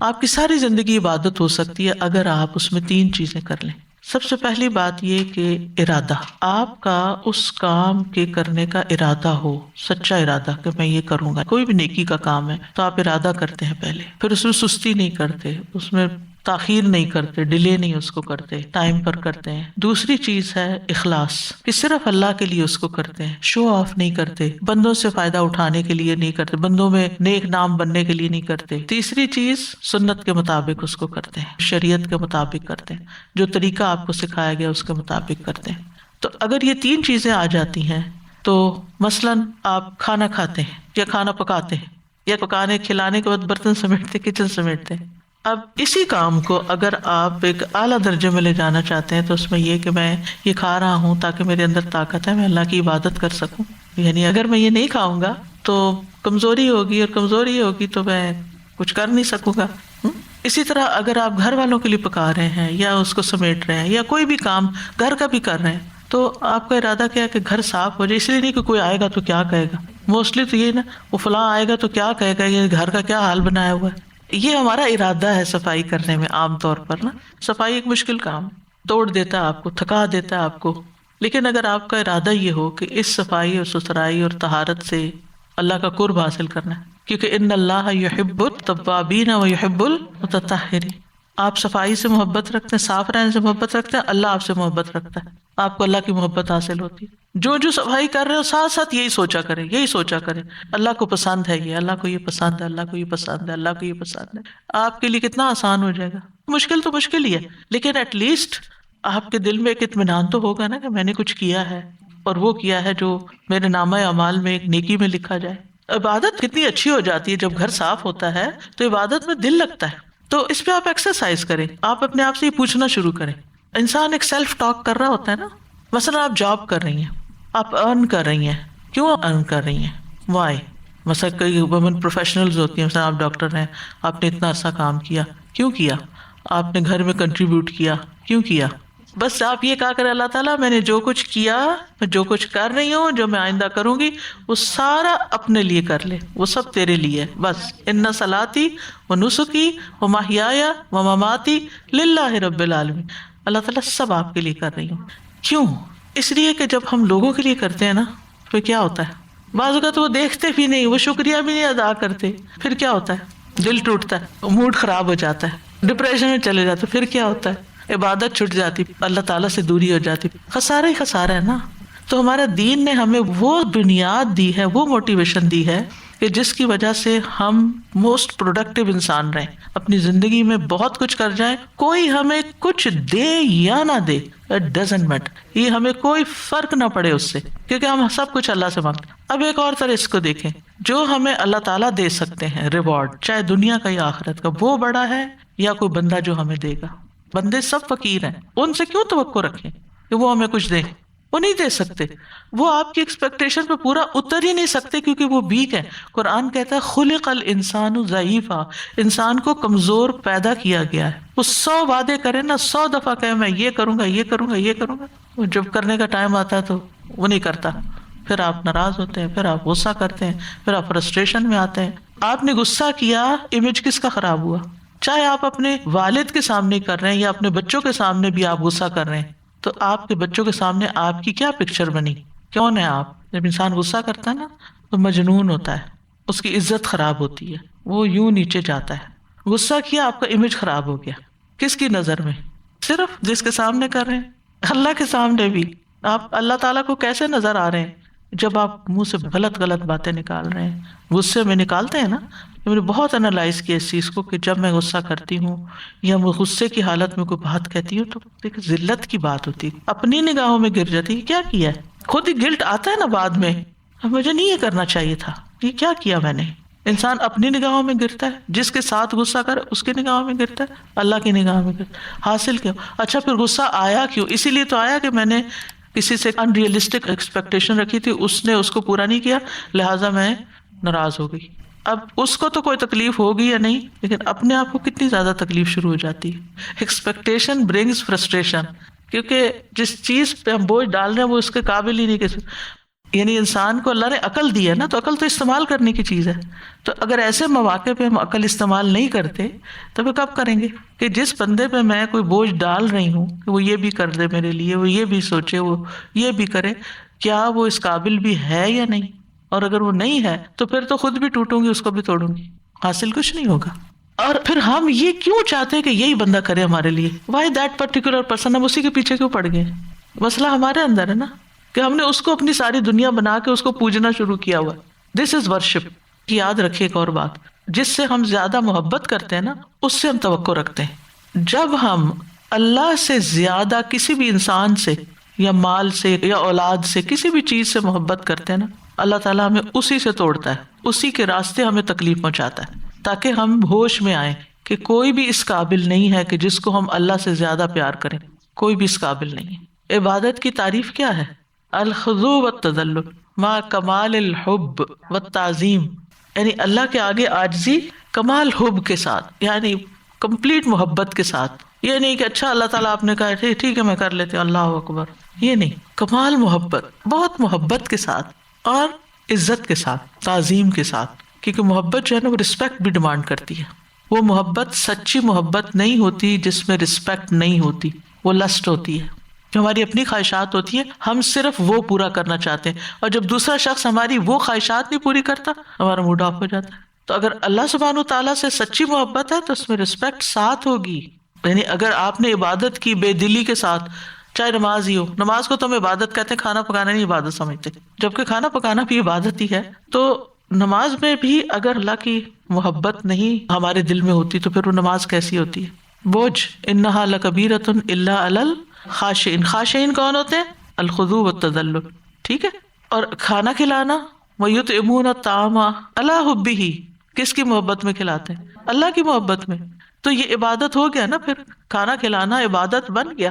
آپ کی ساری زندگی عبادت ہو سکتی ہے اگر آپ اس میں تین چیزیں کر لیں. سب سے پہلی بات یہ کہ ارادہ، آپ کا اس کام کے کرنے کا ارادہ ہو، سچا ارادہ کہ میں یہ کروں گا. کوئی بھی نیکی کا کام ہے تو آپ ارادہ کرتے ہیں پہلے، پھر اس میں سستی نہیں کرتے، اس میں تاخیر نہیں کرتے، ڈیلے نہیں اس کو کرتے، ٹائم پر کرتے ہیں. دوسری چیز ہے اخلاص، کہ صرف اللہ کے لیے اس کو کرتے ہیں، شو آف نہیں کرتے، بندوں سے فائدہ اٹھانے کے لیے نہیں کرتے، بندوں میں نیک نام بننے کے لیے نہیں کرتے. تیسری چیز سنت کے مطابق اس کو کرتے ہیں، شریعت کے مطابق کرتے ہیں، جو طریقہ آپ کو سکھایا گیا اس کے مطابق کرتے ہیں. تو اگر یہ تین چیزیں آ جاتی ہیں تو مثلاً آپ کھانا کھاتے ہیں یا کھانا پکاتے ہیں یا پکانے کھلانے کے بعد برتن سمیٹتے، کچن سمیٹتے ہیں. اب اسی کام کو اگر آپ ایک اعلیٰ درجے میں لے جانا چاہتے ہیں تو اس میں یہ کہ میں یہ کھا رہا ہوں تاکہ میرے اندر طاقت ہے، میں اللہ کی عبادت کر سکوں. یعنی اگر میں یہ نہیں کھاؤں گا تو کمزوری ہوگی، اور کمزوری ہوگی تو میں کچھ کر نہیں سکوں گا. اسی طرح اگر آپ گھر والوں کے لیے پکا رہے ہیں یا اس کو سمیٹ رہے ہیں یا کوئی بھی کام گھر کا بھی کر رہے ہیں تو آپ کا ارادہ کیا ہے کہ گھر صاف ہو جائے. اس لیے نہیں کہ کوئی آئے گا تو کیا کہے گا، موسٹلی تو یہ نا وہ فلاں آئے گا تو کیا کہے گا، یہ گھر کا کیا حال بنایا ہوا ہے. یہ ہمارا ارادہ ہے صفائی کرنے میں. عام طور پر نا صفائی ایک مشکل کام توڑ دیتا ہے آپ کو، تھکا دیتا ہے آپ کو. لیکن اگر آپ کا ارادہ یہ ہو کہ اس صفائی اور ستھرائی اور طہارت سے اللہ کا قرب حاصل کرنا ہے، کیونکہ ان اللہ یحب التوابین و یحب المتطہرین، آپ صفائی سے محبت رکھتے ہیں، صاف رہنے سے محبت رکھتے ہیں، اللہ آپ سے محبت رکھتا ہے، آپ کو اللہ کی محبت حاصل ہوتی ہے. جو صفائی کر رہے ہو ساتھ ساتھ یہی سوچا کریں اللہ کو پسند ہے یہ، اللہ کو یہ پسند ہے، اللہ کو یہ پسند ہے، اللہ کو یہ پسند ہے. آپ کے لیے کتنا آسان ہو جائے گا. مشکل تو مشکل ہی ہے، لیکن ایٹ لیسٹ آپ کے دل میں ایک اطمینان تو ہوگا نا کہ میں نے کچھ کیا ہے، اور وہ کیا ہے جو میرے نامہ اعمال میں ایک نیکی میں لکھا جائے. عبادت کتنی اچھی ہو جاتی ہے جب گھر صاف ہوتا ہے تو عبادت میں دل لگتا ہے. تو اس پہ آپ ایکسرسائز کریں، آپ اپنے آپ سے یہ پوچھنا شروع کریں. انسان ایک سیلف ٹاک کر رہا ہوتا ہے نا. مثلا آپ جاب کر رہی ہیں، آپ ارن کر رہی ہیں، کیوں ارن کر رہی ہیں، وائی. مثلا کئی وومن پروفیشنلز ہوتی ہیں، مثلا آپ ڈاکٹر ہیں، آپ نے اتنا عرصہ کام کیا، کیوں کیا؟ آپ نے گھر میں کنٹریبیوٹ کیا، کیوں کیا؟ بس آپ یہ کہا کریں اللہ تعالیٰ میں نے جو کچھ کیا، میں جو کچھ کر رہی ہوں، جو میں آئندہ کروں گی، وہ سارا اپنے لیے کر لے، وہ سب تیرے لیے بس. ان صلاتی و نسکی و محیایا و مماتی للہ رب العالمین، اللہ تعالیٰ سب آپ کے لیے کر رہی ہوں. کیوں؟ اس لیے کہ جب ہم لوگوں کے لیے کرتے ہیں نا تو کیا ہوتا ہے، بعض اوقات وہ دیکھتے بھی نہیں، وہ شکریہ بھی نہیں ادا کرتے، پھر کیا ہوتا ہے، دل ٹوٹتا ہے، موڈ خراب ہو جاتا ہے، ڈپریشن میں چلے جاتے، پھر کیا ہوتا ہے، عبادت چھٹ جاتی، اللہ تعالیٰ سے دوری ہو جاتی. خسارہ ہی خسارہ ہے نا. تو ہمارا دین نے ہمیں وہ بنیاد دی ہے، وہ موٹیویشن دی ہے کہ جس کی وجہ سے ہم موسٹ پروڈکٹیو انسان رہیں، اپنی زندگی میں بہت کچھ کر جائیں. کوئی ہمیں کچھ دے یا نہ دے، اٹ ڈزنٹ میٹر، یہ ہمیں کوئی فرق نہ پڑے اس سے، کیونکہ ہم سب کچھ اللہ سے مانگتے ہیں. اب ایک اور طرح اس کو دیکھیں، جو ہمیں اللہ تعالیٰ دے سکتے ہیں ریوارڈ، چاہے دنیا کا یا آخرت کا، وہ بڑا ہے یا کوئی بندہ جو ہمیں دے گا. بندے سب فقیر ہیں، ان سے کیوں توقع رکھیں کہ وہ ہمیں کچھ دیں؟ وہ نہیں دے سکتے، وہ آپ کی ایکسپیکٹیشن پہ پورا اتر ہی نہیں سکتے، کیونکہ وہ ویک ہے. قرآن کہتا ہے خلق الانسان ضعیفا، انسان کو کمزور پیدا کیا گیا ہے. وہ 100 وعدے کرے نا، 100 دفعہ کہے میں یہ کروں گا، یہ کروں گا، یہ کروں گا، جب کرنے کا ٹائم آتا ہے تو وہ نہیں کرتا. پھر آپ ناراض ہوتے ہیں، پھر آپ غصہ کرتے ہیں، پھر آپ فرسٹریشن میں آتے ہیں. آپ نے غصہ کیا، امیج کس کا خراب ہوا؟ چاہے آپ اپنے والد کے سامنے کر رہے ہیں یا اپنے بچوں کے سامنے بھی آپ غصہ کر رہے ہیں، تو آپ کے بچوں کے سامنے آپ کی کیا پکچر بنی؟ کون ہے آپ؟ جب انسان غصہ کرتا ہے نا تو مجنون ہوتا ہے، اس کی عزت خراب ہوتی ہے، وہ یوں نیچے جاتا ہے. غصہ کیا، آپ کا امیج خراب ہو گیا. کس کی نظر میں؟ صرف جس کے سامنے کر رہے ہیں. اللہ کے سامنے بھی آپ اللہ تعالیٰ کو کیسے نظر آ رہے ہیں جب آپ منہ سے غلط باتیں نکال رہے ہیں، غصے میں نکالتے ہیں نا. میں نے بہت انالائز کیا اس چیز کو کہ جب میں غصہ کرتی ہوں یا میں غصے کی حالت میں کوئی بات کہتی ہوں تو ایک ذلت کی بات ہوتی ہے، اپنی نگاہوں میں گر جاتی ہے. کیا کیا ہے، خود ہی گلٹ آتا ہے نا بعد میں، مجھے نہیں یہ کرنا چاہیے تھا، یہ کیا کیا میں نے. انسان اپنی نگاہوں میں گرتا ہے، جس کے ساتھ غصہ کرے اس کی نگاہوں میں گرتا ہے، اللہ کی نگاہ میں گرتا ہے. حاصل کیا؟ اچھا پھر غصہ آیا کیوں؟ اسی لیے تو آیا کہ میں نے کسی سے ان ریئلسٹک ایکسپیکٹیشن رکھی تھی، اس نے اس کو پورا نہیں کیا، لہٰذا میں ناراض ہو گئی. اب اس کو تو کوئی تکلیف ہوگی یا نہیں، لیکن اپنے آپ کو کتنی زیادہ تکلیف شروع ہو جاتی ہے. ایکسپیکٹیشن برنگز فرسٹریشن، کیونکہ جس چیز پہ ہم بوجھ ڈال رہے ہیں وہ اس کے قابل ہی نہیں. یعنی انسان کو اللہ نے عقل دی ہے نا، تو عقل تو استعمال کرنے کی چیز ہے. تو اگر ایسے مواقع پہ ہم عقل استعمال نہیں کرتے تو پھر کب کریں گے؟ کہ جس بندے پہ میں کوئی بوجھ ڈال رہی ہوں کہ وہ یہ بھی کر دے میرے لیے، وہ یہ بھی سوچے، وہ یہ بھی کرے، کیا وہ اس قابل بھی ہے یا نہیں؟ اور اگر وہ نہیں ہے تو پھر تو خود بھی ٹوٹوں گی، اس کو بھی توڑوں گی، حاصل کچھ نہیں ہوگا. اور پھر ہم یہ کیوں چاہتے ہیں کہ یہی بندہ کرے ہمارے لیے؟ Why that particular person? ہم اسی کے پیچھے کیوں پڑ گئے؟ مسئلہ ہمارے اندر ہے نا، کہ ہم نے اس کو اپنی ساری دنیا بنا کے اس کو پوجنا شروع کیا ہوا. دس از ورشپ. یاد رکھیے ایک اور بات، جس سے ہم زیادہ محبت کرتے ہیں نا، اس سے ہم توقع رکھتے ہیں. جب ہم اللہ سے زیادہ کسی بھی انسان سے یا مال سے یا اولاد سے، کسی بھی چیز سے محبت کرتے ہیں نا، اللہ تعالیٰ ہمیں اسی سے توڑتا ہے، اسی کے راستے ہمیں تکلیف پہنچاتا ہے، تاکہ ہم ہوش میں آئیں کہ کوئی بھی اس قابل نہیں ہے کہ جس کو ہم اللہ سے زیادہ پیار کریں. کوئی بھی اس قابل نہیں ہے. عبادت کی تعریف کیا ہے؟ الخضوع والتذلل مع کمال الحب والتعظیم، یعنی اللہ کے آگے عاجزی کمال حب کے ساتھ، یعنی کمپلیٹ محبت کے ساتھ. یہ نہیں کہ اچھا اللہ تعالیٰ آپ نے کہا ٹھیک ہے میں کر لیتے ہوں، اللہ اکبر، یہ نہیں. کمال محبت، بہت محبت کے ساتھ اور عزت کے ساتھ، تعظیم کے ساتھ. کیونکہ محبت جو ہے نا وہ رسپیکٹ بھی ڈیمانڈ کرتی ہے. وہ محبت سچی محبت نہیں ہوتی جس میں رسپیکٹ نہیں ہوتی، وہ لسٹ ہوتی ہے، جو ہماری اپنی خواہشات ہوتی ہیں، ہم صرف وہ پورا کرنا چاہتے ہیں، اور جب دوسرا شخص ہماری وہ خواہشات نہیں پوری کرتا ہمارا موڈ آف ہو جاتا ہے. تو اگر اللہ سبحانہ وتعالیٰ سے سچی محبت ہے تو اس میں رسپیکٹ ساتھ ہوگی. یعنی اگر آپ نے عبادت کی بے دلی کے ساتھ، چاہے نماز ہی ہو، نماز کو تو ہم عبادت کہتے ہیں، کھانا پکانا نہیں عبادت سمجھتے، جبکہ کھانا پکانا بھی عبادت ہی ہے. تو نماز میں بھی اگر اللہ کی محبت نہیں ہمارے دل میں ہوتی تو پھر وہ نماز کیسی ہوتی ہے؟ بوجھ. انہا لکبیرۃ الا علی الخاشعین. خاشعین کون ہوتے ہیں؟ الخضوع والتذلل. ٹھیک ہے. اور کھانا کھلانا، ویطعمون الطعام علی حبہ، کس کی محبت میں کھلاتے ہیں؟ اللہ کی محبت میں. تو یہ عبادت ہو گیا نا، پھر کھانا کھلانا عبادت بن گیا،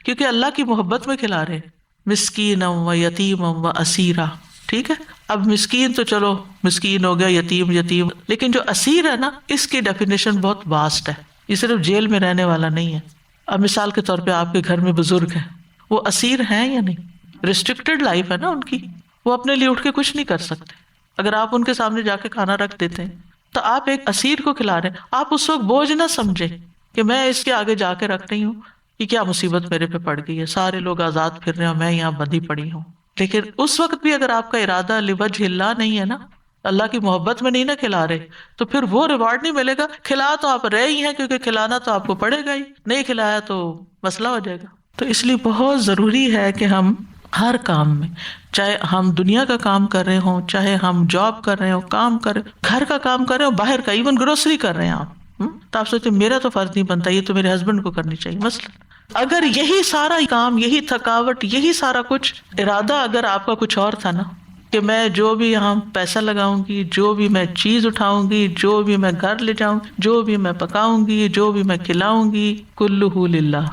کیونکہ اللہ کی محبت میں کھلا رہے ہیں. مسکینا و یتیما و اسیرا. ٹھیک ہے. اب مسکین تو چلو مسکین ہو گیا، یتیم یتیم، لیکن جو اسیر ہے نا، اس کی ڈیفینیشن بہت واسٹ ہے. یہ صرف جیل میں رہنے والا نہیں ہے. اب مثال کے طور پہ آپ کے گھر میں بزرگ ہیں، وہ اسیر ہیں یا نہیں؟ ریسٹرکٹیڈ لائف ہے نا ان کی، وہ اپنے لیے اٹھ کے کچھ نہیں کر سکتے. اگر آپ ان کے سامنے جا کے کھانا رکھ دیتے ہیں تو آپ ایک اسیر کو کھلا رہے ہیں. آپ اس وقت بوجھ نہ سمجھے کہ میں اس کے آگے جا کے رکھ رہی ہوں، کہ کیا مصیبت میرے پہ پڑ گئی ہے، سارے لوگ آزاد پھر رہے ہیں، میں یہاں بندھی پڑی ہوں. لیکن اس وقت بھی اگر آپ کا ارادہ لوجہ اللہ نہیں ہے نا، اللہ کی محبت میں نہیں نہ کھلا رہے، تو پھر وہ ریوارڈ نہیں ملے گا. کھلا تو آپ رہے ہی ہیں، کیونکہ کھلانا تو آپ کو پڑے گا ہی، نہیں کھلایا تو مسئلہ ہو جائے گا. تو اس لیے بہت ضروری ہے کہ ہم ہر کام میں، چاہے ہم دنیا کا کام کر رہے ہوں، چاہے ہم جاب کر رہے ہوں، کام کر رہے ہوں، گھر کا کام کر رہے ہوں، باہر کا، ایون گروسری کر رہے ہیں آپ، تو آپ سوچتے میرا تو فرض نہیں بنتا، یہ تو میرے ہسبینڈ کو کرنی چاہیے. مثلا اگر یہی سارا کام، یہی تھکاوٹ، یہی سارا کچھ، ارادہ اگر آپ کا کچھ اور تھا نا، کہ میں جو بھی یہاں پیسہ لگاؤں گی، جو بھی میں چیز اٹھاؤں گی، جو بھی میں گھر لے جاؤں، جو بھی میں پکاؤں گی، جو بھی میں کھلاؤں گی، کلہ للہ،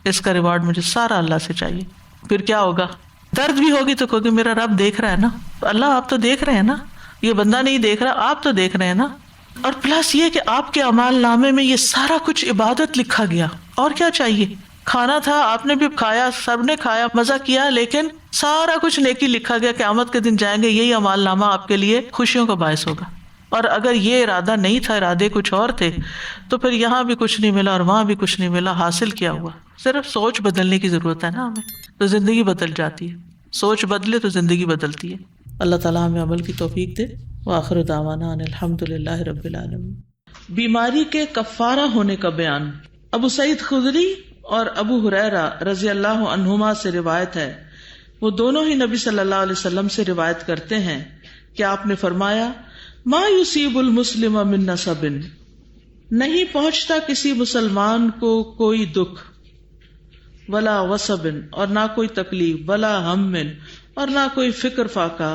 اس کا ریوارڈ مجھے سارا اللہ سے چاہیے. پھر کیا ہوگا؟ درد بھی ہوگی تو کہوگے میرا رب دیکھ رہا ہے نا. اللہ آپ تو دیکھ رہے ہیں نا، یہ بندہ نہیں دیکھ رہا، آپ تو دیکھ رہے ہیں نا. اور پلس یہ کہ آپ کے اعمال نامے میں یہ سارا کچھ عبادت لکھا گیا، اور کیا چاہیے؟ کھانا تھا، آپ نے بھی کھایا، سب نے کھایا، مزہ کیا، لیکن سارا کچھ نیکی لکھا گیا. قیامت کے دن جائیں گے، یہی اعمال نامہ آپ کے لیے خوشیوں کا باعث ہوگا. اور اگر یہ ارادہ نہیں تھا، ارادے کچھ اور تھے، تو پھر یہاں بھی کچھ نہیں ملا اور وہاں بھی کچھ نہیں ملا. حاصل کیا ہوا؟ صرف سوچ بدلنے کی ضرورت ہے نا ہمیں، تو زندگی بدل جاتی ہے. سوچ بدلے تو زندگی بدلتی ہے. اللہ تعالیٰ ہمیں عمل کی توفیق دے. وآخر دعوانا ان الحمد للہ رب العالمین. بیماری کے کفارہ ہونے کا بیان. ابو سعید خدری اور ابو ہریرہ رضی اللہ عنہما سے روایت ہے، وہ دونوں ہی نبی صلی اللہ علیہ وسلم سے روایت کرتے ہیں کہ آپ نے فرمایا، ما یصیب المسلم من نصب، نہیں پہنچتا کسی مسلمان کو کوئی دکھ، ولا وصب، اور نہ کوئی تکلیف، ولا ہم، اور نہ کوئی فکر فاقہ،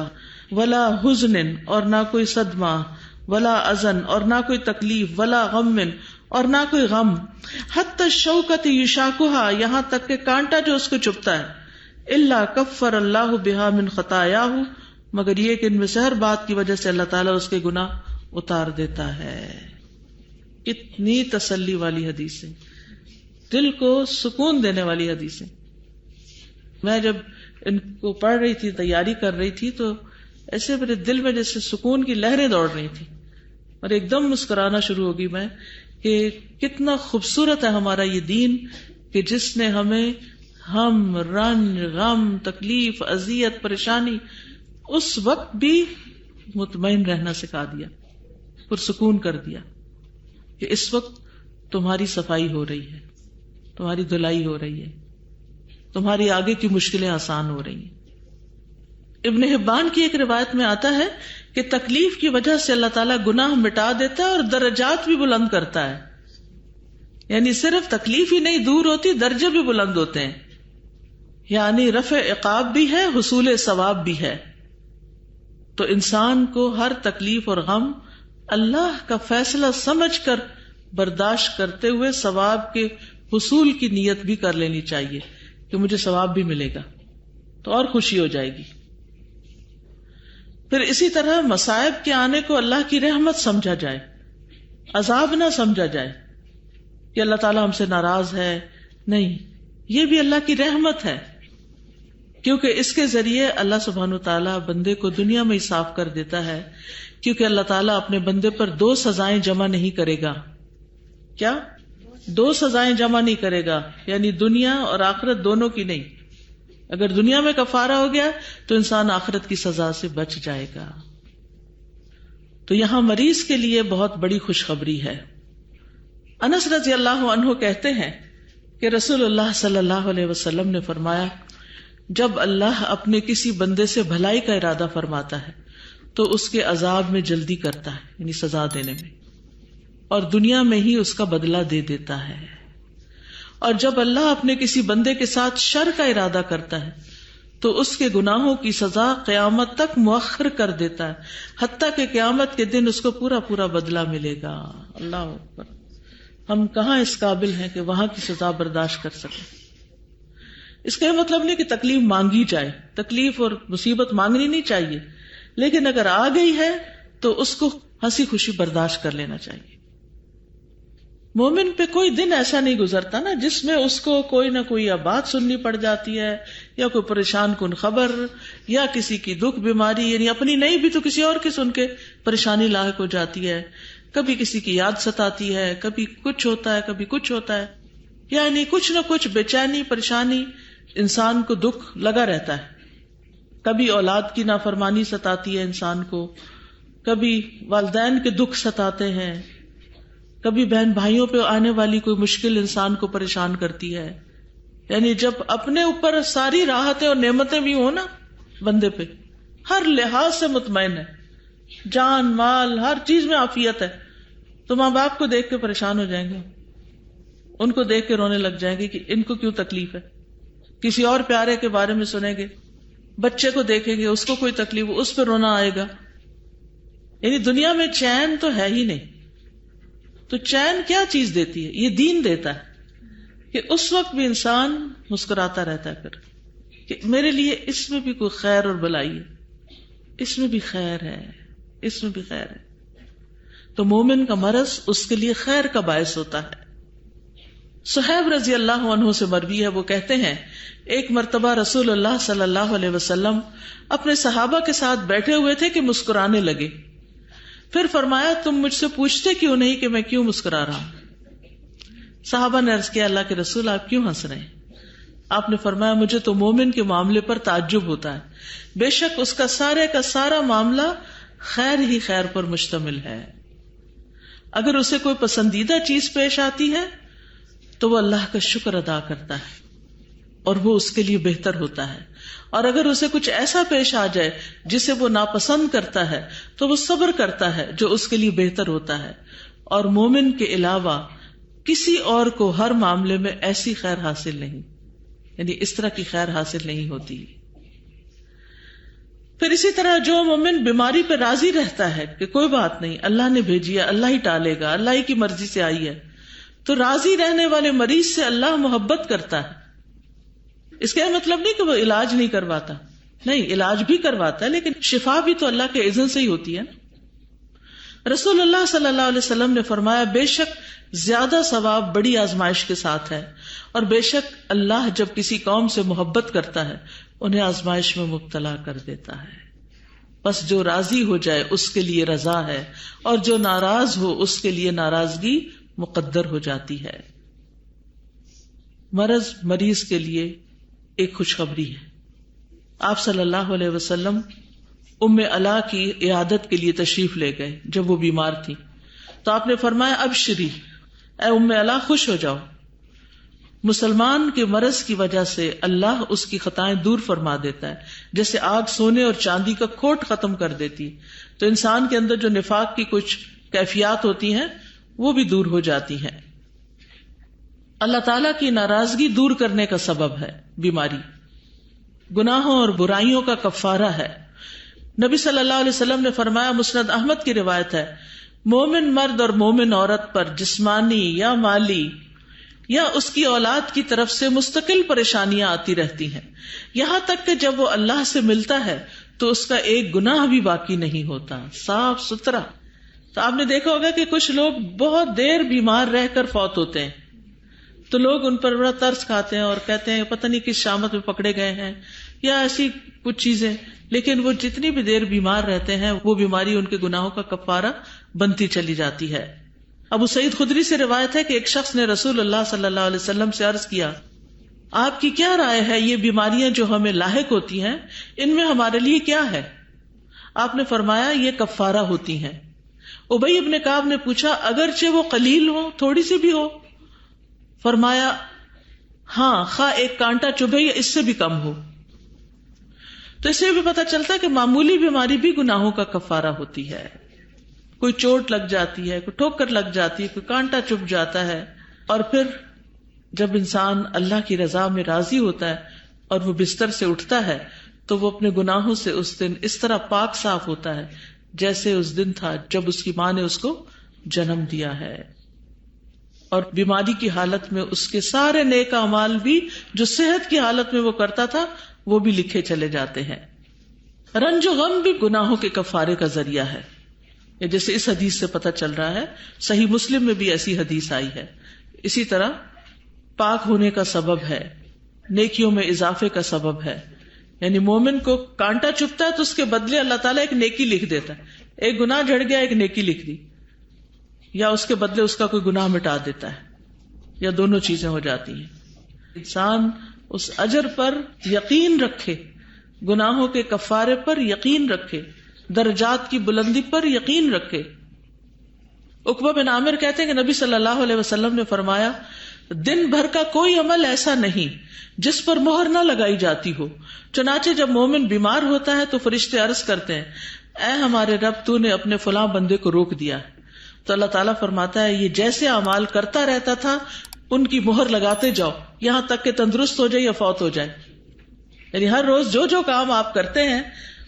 ولا حزن، اور نہ کوئی صدمہ، ولا اذن، اور نہ کوئی تکلیف، ولا غم، اور نہ کوئی غم، حتی الشوکۃ یشاکھا، یہاں تک کہ کانٹا جو اس کو چبھتا ہے، الا کفر اللہ بہا من خطایاہ، مگر یہ کہ ان میں سے ہر بات کی وجہ سے اللہ تعالیٰ اس کے گناہ اتار دیتا ہے. کتنی تسلی والی حدیث ہے، دل کو سکون دینے والی حدیث ہے. میں جب ان کو پڑھ رہی تھی، تیاری کر رہی تھی، تو ایسے میرے دل میں جیسے سکون کی لہریں دوڑ رہی تھی اور ایک دم مسکرانا شروع ہوگی میں کہ کتنا خوبصورت ہے ہمارا یہ دین کہ جس نے ہمیں ہم، رنج، غم، تکلیف، اذیت، پریشانی اس وقت بھی مطمئن رہنا سکھا دیا، پرسکون کر دیا کہ اس وقت تمہاری صفائی ہو رہی ہے، تمہاری دھلائی ہو رہی ہے، تمہاری آگے کی مشکلیں آسان ہو رہی ہیں۔ ابن حبان کی ایک روایت میں آتا ہے کہ تکلیف کی وجہ سے اللہ تعالیٰ گناہ مٹا دیتا ہے اور درجات بھی بلند کرتا ہے، یعنی صرف تکلیف ہی نہیں دور ہوتی، درجے بھی بلند ہوتے ہیں، یعنی رفع عقاب بھی ہے، حصول ثواب بھی ہے۔ تو انسان کو ہر تکلیف اور غم اللہ کا فیصلہ سمجھ کر برداشت کرتے ہوئے ثواب کے حصول کی نیت بھی کر لینی چاہیے کہ مجھے ثواب بھی ملے گا، تو اور خوشی ہو جائے گی۔ پھر اسی طرح مصائب کے آنے کو اللہ کی رحمت سمجھا جائے، عذاب نہ سمجھا جائے کہ اللہ تعالیٰ ہم سے ناراض ہے، نہیں، یہ بھی اللہ کی رحمت ہے، کیونکہ اس کے ذریعے اللہ سبحانہ وتعالیٰ بندے کو دنیا میں ہی صاف کر دیتا ہے، کیونکہ اللہ تعالیٰ اپنے بندے پر 2 سزائیں جمع نہیں کرے گا۔ کیا 2 سزائیں جمع نہیں کرے گا؟ یعنی دنیا اور آخرت دونوں کی نہیں۔ اگر دنیا میں کفارہ ہو گیا تو انسان آخرت کی سزا سے بچ جائے گا۔ تو یہاں مریض کے لیے بہت بڑی خوشخبری ہے۔ انس رضی اللہ عنہ کہتے ہیں کہ رسول اللہ صلی اللہ علیہ وسلم نے فرمایا، جب اللہ اپنے کسی بندے سے بھلائی کا ارادہ فرماتا ہے تو اس کے عذاب میں جلدی کرتا ہے، یعنی سزا دینے میں، اور دنیا میں ہی اس کا بدلہ دے دیتا ہے۔ اور جب اللہ اپنے کسی بندے کے ساتھ شر کا ارادہ کرتا ہے تو اس کے گناہوں کی سزا قیامت تک مؤخر کر دیتا ہے، حتیٰ کہ قیامت کے دن اس کو پورا پورا بدلہ ملے گا۔ اللہ اکبر! ہم کہاں اس قابل ہیں کہ وہاں کی سزا برداشت کر سکیں؟ اس کا یہ مطلب نہیں کہ تکلیف مانگی جائے، تکلیف اور مصیبت مانگنی نہیں چاہیے، لیکن اگر آ گئی ہے تو اس کو ہنسی خوشی برداشت کر لینا چاہیے۔ مومن پہ کوئی دن ایسا نہیں گزرتا نا جس میں اس کو کوئی نہ کوئی یا بات سننی پڑ جاتی ہے، یا کوئی پریشان کن خبر، یا کسی کی دکھ بیماری، یعنی اپنی نہیں بھی تو کسی اور کی سن کے پریشانی لاحق ہو جاتی ہے، کبھی کسی کی یاد ستاتی ہے، کبھی کچھ ہوتا ہے، کبھی کچھ ہوتا ہے، یعنی کچھ نہ کچھ بے چینی، پریشانی انسان کو دکھ لگا رہتا ہے۔ کبھی اولاد کی نافرمانی ستاتی ہے انسان کو، کبھی والدین کے دکھ ستاتے ہیں، کبھی بہن بھائیوں پہ آنے والی کوئی مشکل انسان کو پریشان کرتی ہے۔ یعنی جب اپنے اوپر ساری راحتیں اور نعمتیں بھی ہوں نا، بندے پہ ہر لحاظ سے مطمئن ہے، جان مال ہر چیز میں عافیت ہے، تو ماں باپ کو دیکھ کے پریشان ہو جائیں گے، ان کو دیکھ کے رونے لگ جائیں گے کہ ان کو کیوں تکلیف ہے۔ کسی اور پیارے کے بارے میں سنیں گے، بچے کو دیکھیں گے، اس کو کوئی تکلیف، اس پہ رونا آئے گا۔ یعنی دنیا میں چین تو ہے ہی نہیں۔ تو چین کیا چیز دیتی ہے؟ یہ دین دیتا ہے کہ اس وقت بھی انسان مسکراتا رہتا ہے پھر کہ میرے لیے اس میں بھی کوئی خیر اور بلائی ہے، اس میں بھی خیر ہے، اس میں بھی خیر ہے۔ تو مومن کا مرض اس کے لیے خیر کا باعث ہوتا ہے۔ صہیب رضی اللہ عنہ سے مروی ہے، وہ کہتے ہیں ایک مرتبہ رسول اللہ صلی اللہ علیہ وسلم اپنے صحابہ کے ساتھ بیٹھے ہوئے تھے کہ مسکرانے لگے، پھر فرمایا تم مجھ سے پوچھتے کیوں نہیں کہ میں کیوں مسکرا رہا ہوں؟ صحابہ نے عرض کیا اللہ کے رسول آپ کیوں ہنس رہے ہیں؟ آپ نے فرمایا مجھے تو مومن کے معاملے پر تعجب ہوتا ہے، بے شک اس کا سارا معاملہ خیر ہی خیر پر مشتمل ہے۔ اگر اسے کوئی پسندیدہ چیز پیش آتی ہے تو وہ اللہ کا شکر ادا کرتا ہے اور وہ اس کے لیے بہتر ہوتا ہے، اور اگر اسے کچھ ایسا پیش آ جائے جسے وہ ناپسند کرتا ہے تو وہ صبر کرتا ہے جو اس کے لیے بہتر ہوتا ہے۔ اور مومن کے علاوہ کسی اور کو ہر معاملے میں ایسی خیر حاصل نہیں، یعنی اس طرح کی خیر حاصل نہیں ہوتی۔ پھر اسی طرح جو مومن بیماری پہ راضی رہتا ہے کہ کوئی بات نہیں، اللہ نے بھیجی ہے، اللہ ہی ٹالے گا، اللہ ہی کی مرضی سے آئی ہے، تو راضی رہنے والے مریض سے اللہ محبت کرتا ہے۔ اس کا مطلب نہیں کہ وہ علاج نہیں کرواتا، نہیں، علاج بھی کرواتا ہے، لیکن شفا بھی تو اللہ کے اذن سے ہی ہوتی ہے نا۔ رسول اللہ صلی اللہ علیہ وسلم نے فرمایا بے شک زیادہ ثواب بڑی آزمائش کے ساتھ ہے، اور بے شک اللہ جب کسی قوم سے محبت کرتا ہے انہیں آزمائش میں مبتلا کر دیتا ہے. بس جو راضی ہو جائے اس کے لیے رضا ہے، اور جو ناراض ہو اس کے لیے ناراضگی مقدر ہو جاتی ہے. مرض مریض کے لیے ایک خوشخبری ہے. آپ صلی اللہ علیہ وسلم ام علا کی عیادت کے لیے تشریف لے گئے جب وہ بیمار تھی، تو آپ نے فرمایا ابشری، اے ام علا خوش ہو جاؤ. مسلمان کے مرض کی وجہ سے اللہ اس کی خطائیں دور فرما دیتا ہے، جیسے آگ سونے اور چاندی کا کھوٹ ختم کر دیتی. تو انسان کے اندر جو نفاق کی کچھ کیفیات ہوتی ہیں وہ بھی دور ہو جاتی ہیں. اللہ تعالیٰ کی ناراضگی دور کرنے کا سبب ہے بیماری، گناہوں اور برائیوں کا کفارہ ہے. نبی صلی اللہ علیہ وسلم نے فرمایا، مسند احمد کی روایت ہے، مومن مرد اور مومن عورت پر جسمانی یا مالی یا اس کی اولاد کی طرف سے مستقل پریشانیاں آتی رہتی ہیں، یہاں تک کہ جب وہ اللہ سے ملتا ہے تو اس کا ایک گناہ بھی باقی نہیں ہوتا، صاف ستھرا. تو آپ نے دیکھا ہوگا کہ کچھ لوگ بہت دیر بیمار رہ کر فوت ہوتے ہیں، تو لوگ ان پر بڑا ترس کھاتے ہیں اور کہتے ہیں پتہ نہیں کس شامت میں پکڑے گئے ہیں یا ایسی کچھ چیزیں. لیکن وہ جتنی بھی دیر بیمار رہتے ہیں وہ بیماری ان کے گناہوں کا کفارہ بنتی چلی جاتی ہے. ابو سعید خدری سے روایت ہے کہ ایک شخص نے رسول اللہ صلی اللہ علیہ وسلم سے عرض کیا، آپ کی کیا رائے ہے، یہ بیماریاں جو ہمیں لاحق ہوتی ہیں ان میں ہمارے لیے کیا ہے؟ آپ نے فرمایا یہ کفارہ ہوتی ہیں. ابی ابن کعب نے پوچھا، اگرچہ وہ قلیل ہو، تھوڑی سی بھی ہو؟ فرمایا ہاں، خواہ ایک کانٹا چبھے یا اس سے بھی کم ہو. تو اس سے بھی پتہ چلتا ہے کہ معمولی بیماری بھی گناہوں کا کفارہ ہوتی ہے. کوئی چوٹ لگ جاتی ہے، کوئی ٹھوکر لگ جاتی ہے، کوئی کانٹا چبھ جاتا ہے، اور پھر جب انسان اللہ کی رضا میں راضی ہوتا ہے اور وہ بستر سے اٹھتا ہے تو وہ اپنے گناہوں سے اس دن اس طرح پاک صاف ہوتا ہے جیسے اس دن تھا جب اس کی ماں نے اس کو جنم دیا ہے. اور بیماری کی حالت میں اس کے سارے نیک اعمال بھی جو صحت کی حالت میں وہ کرتا تھا وہ بھی لکھے چلے جاتے ہیں. رنج و غم بھی گناہوں کے کفارے کا ذریعہ ہے، جیسے اس حدیث سے پتہ چل رہا ہے. صحیح مسلم میں بھی ایسی حدیث آئی ہے. اسی طرح پاک ہونے کا سبب ہے، نیکیوں میں اضافے کا سبب ہے. یعنی مومن کو کانٹا چبھتا ہے تو اس کے بدلے اللہ تعالیٰ ایک نیکی لکھ دیتا ہے. ایک گناہ جھڑ گیا، ایک نیکی لکھ دی، یا اس کے بدلے اس کا کوئی گناہ مٹا دیتا ہے، یا دونوں چیزیں ہو جاتی ہیں. انسان اس اجر پر یقین رکھے، گناہوں کے کفارے پر یقین رکھے، درجات کی بلندی پر یقین رکھے. عقبہ بن عامر کہتے ہیں کہ نبی صلی اللہ علیہ وسلم نے فرمایا، دن بھر کا کوئی عمل ایسا نہیں جس پر مہر نہ لگائی جاتی ہو. چنانچہ جب مومن بیمار ہوتا ہے تو فرشتے عرض کرتے ہیں، اے ہمارے رب، تو نے اپنے فلاں بندے کو روک دیا. تو اللہ تعالیٰ فرماتا ہے، یہ جیسے اعمال کرتا رہتا تھا ان کی مہر لگاتے جاؤ یہاں تک کہ تندرست ہو جائے یا فوت ہو جائے. یعنی ہر روز جو جو کام آپ کرتے ہیں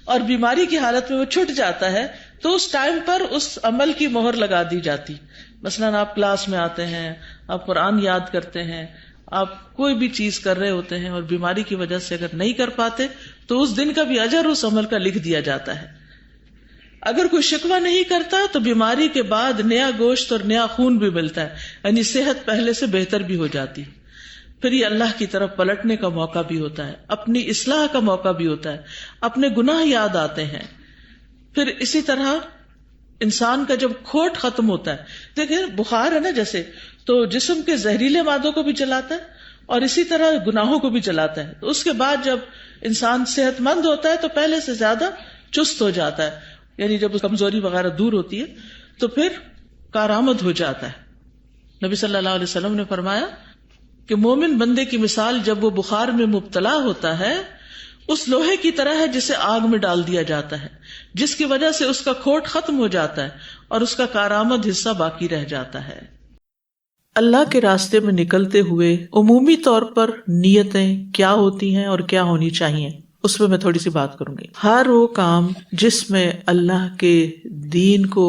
اور بیماری کی حالت میں وہ چھٹ جاتا ہے تو اس ٹائم پر اس عمل کی مہر لگا دی جاتی. مثلاً آپ کلاس میں آتے ہیں، آپ قرآن یاد کرتے ہیں، آپ کوئی بھی چیز کر رہے ہوتے ہیں اور بیماری کی وجہ سے اگر نہیں کر پاتے تو اس دن کا بھی اجر اس عمل کا لکھ دیا جاتا ہے. اگر کوئی شکوہ نہیں کرتا تو بیماری کے بعد نیا گوشت اور نیا خون بھی ملتا ہے، یعنی صحت پہلے سے بہتر بھی ہو جاتی. پھر یہ اللہ کی طرف پلٹنے کا موقع بھی ہوتا ہے، اپنی اصلاح کا موقع بھی ہوتا ہے، اپنے گناہ یاد آتے ہیں. پھر اسی طرح انسان کا جب کھوٹ ختم ہوتا ہے، دیکھیں بخار ہے نا جیسے، تو جسم کے زہریلے مادوں کو بھی جلاتا ہے اور اسی طرح گناہوں کو بھی جلاتا ہے. تو اس کے بعد جب انسان صحت مند ہوتا ہے تو پہلے سے زیادہ چست ہو جاتا ہے، یعنی جب کمزوری وغیرہ دور ہوتی ہے تو پھر کارآمد ہو جاتا ہے. نبی صلی اللہ علیہ وسلم نے فرمایا کہ مومن بندے کی مثال جب وہ بخار میں مبتلا ہوتا ہے اس لوہے کی طرح ہے جسے آگ میں ڈال دیا جاتا ہے، جس کی وجہ سے اس کا کھوٹ ختم ہو جاتا ہے اور اس کا کارآمد حصہ باقی رہ جاتا ہے. اللہ کے راستے میں نکلتے ہوئے عمومی طور پر نیتیں کیا ہوتی ہیں اور کیا ہونی چاہیے، اس میں تھوڑی سی بات کروں گی. ہر وہ کام جس میں اللہ کے دین کو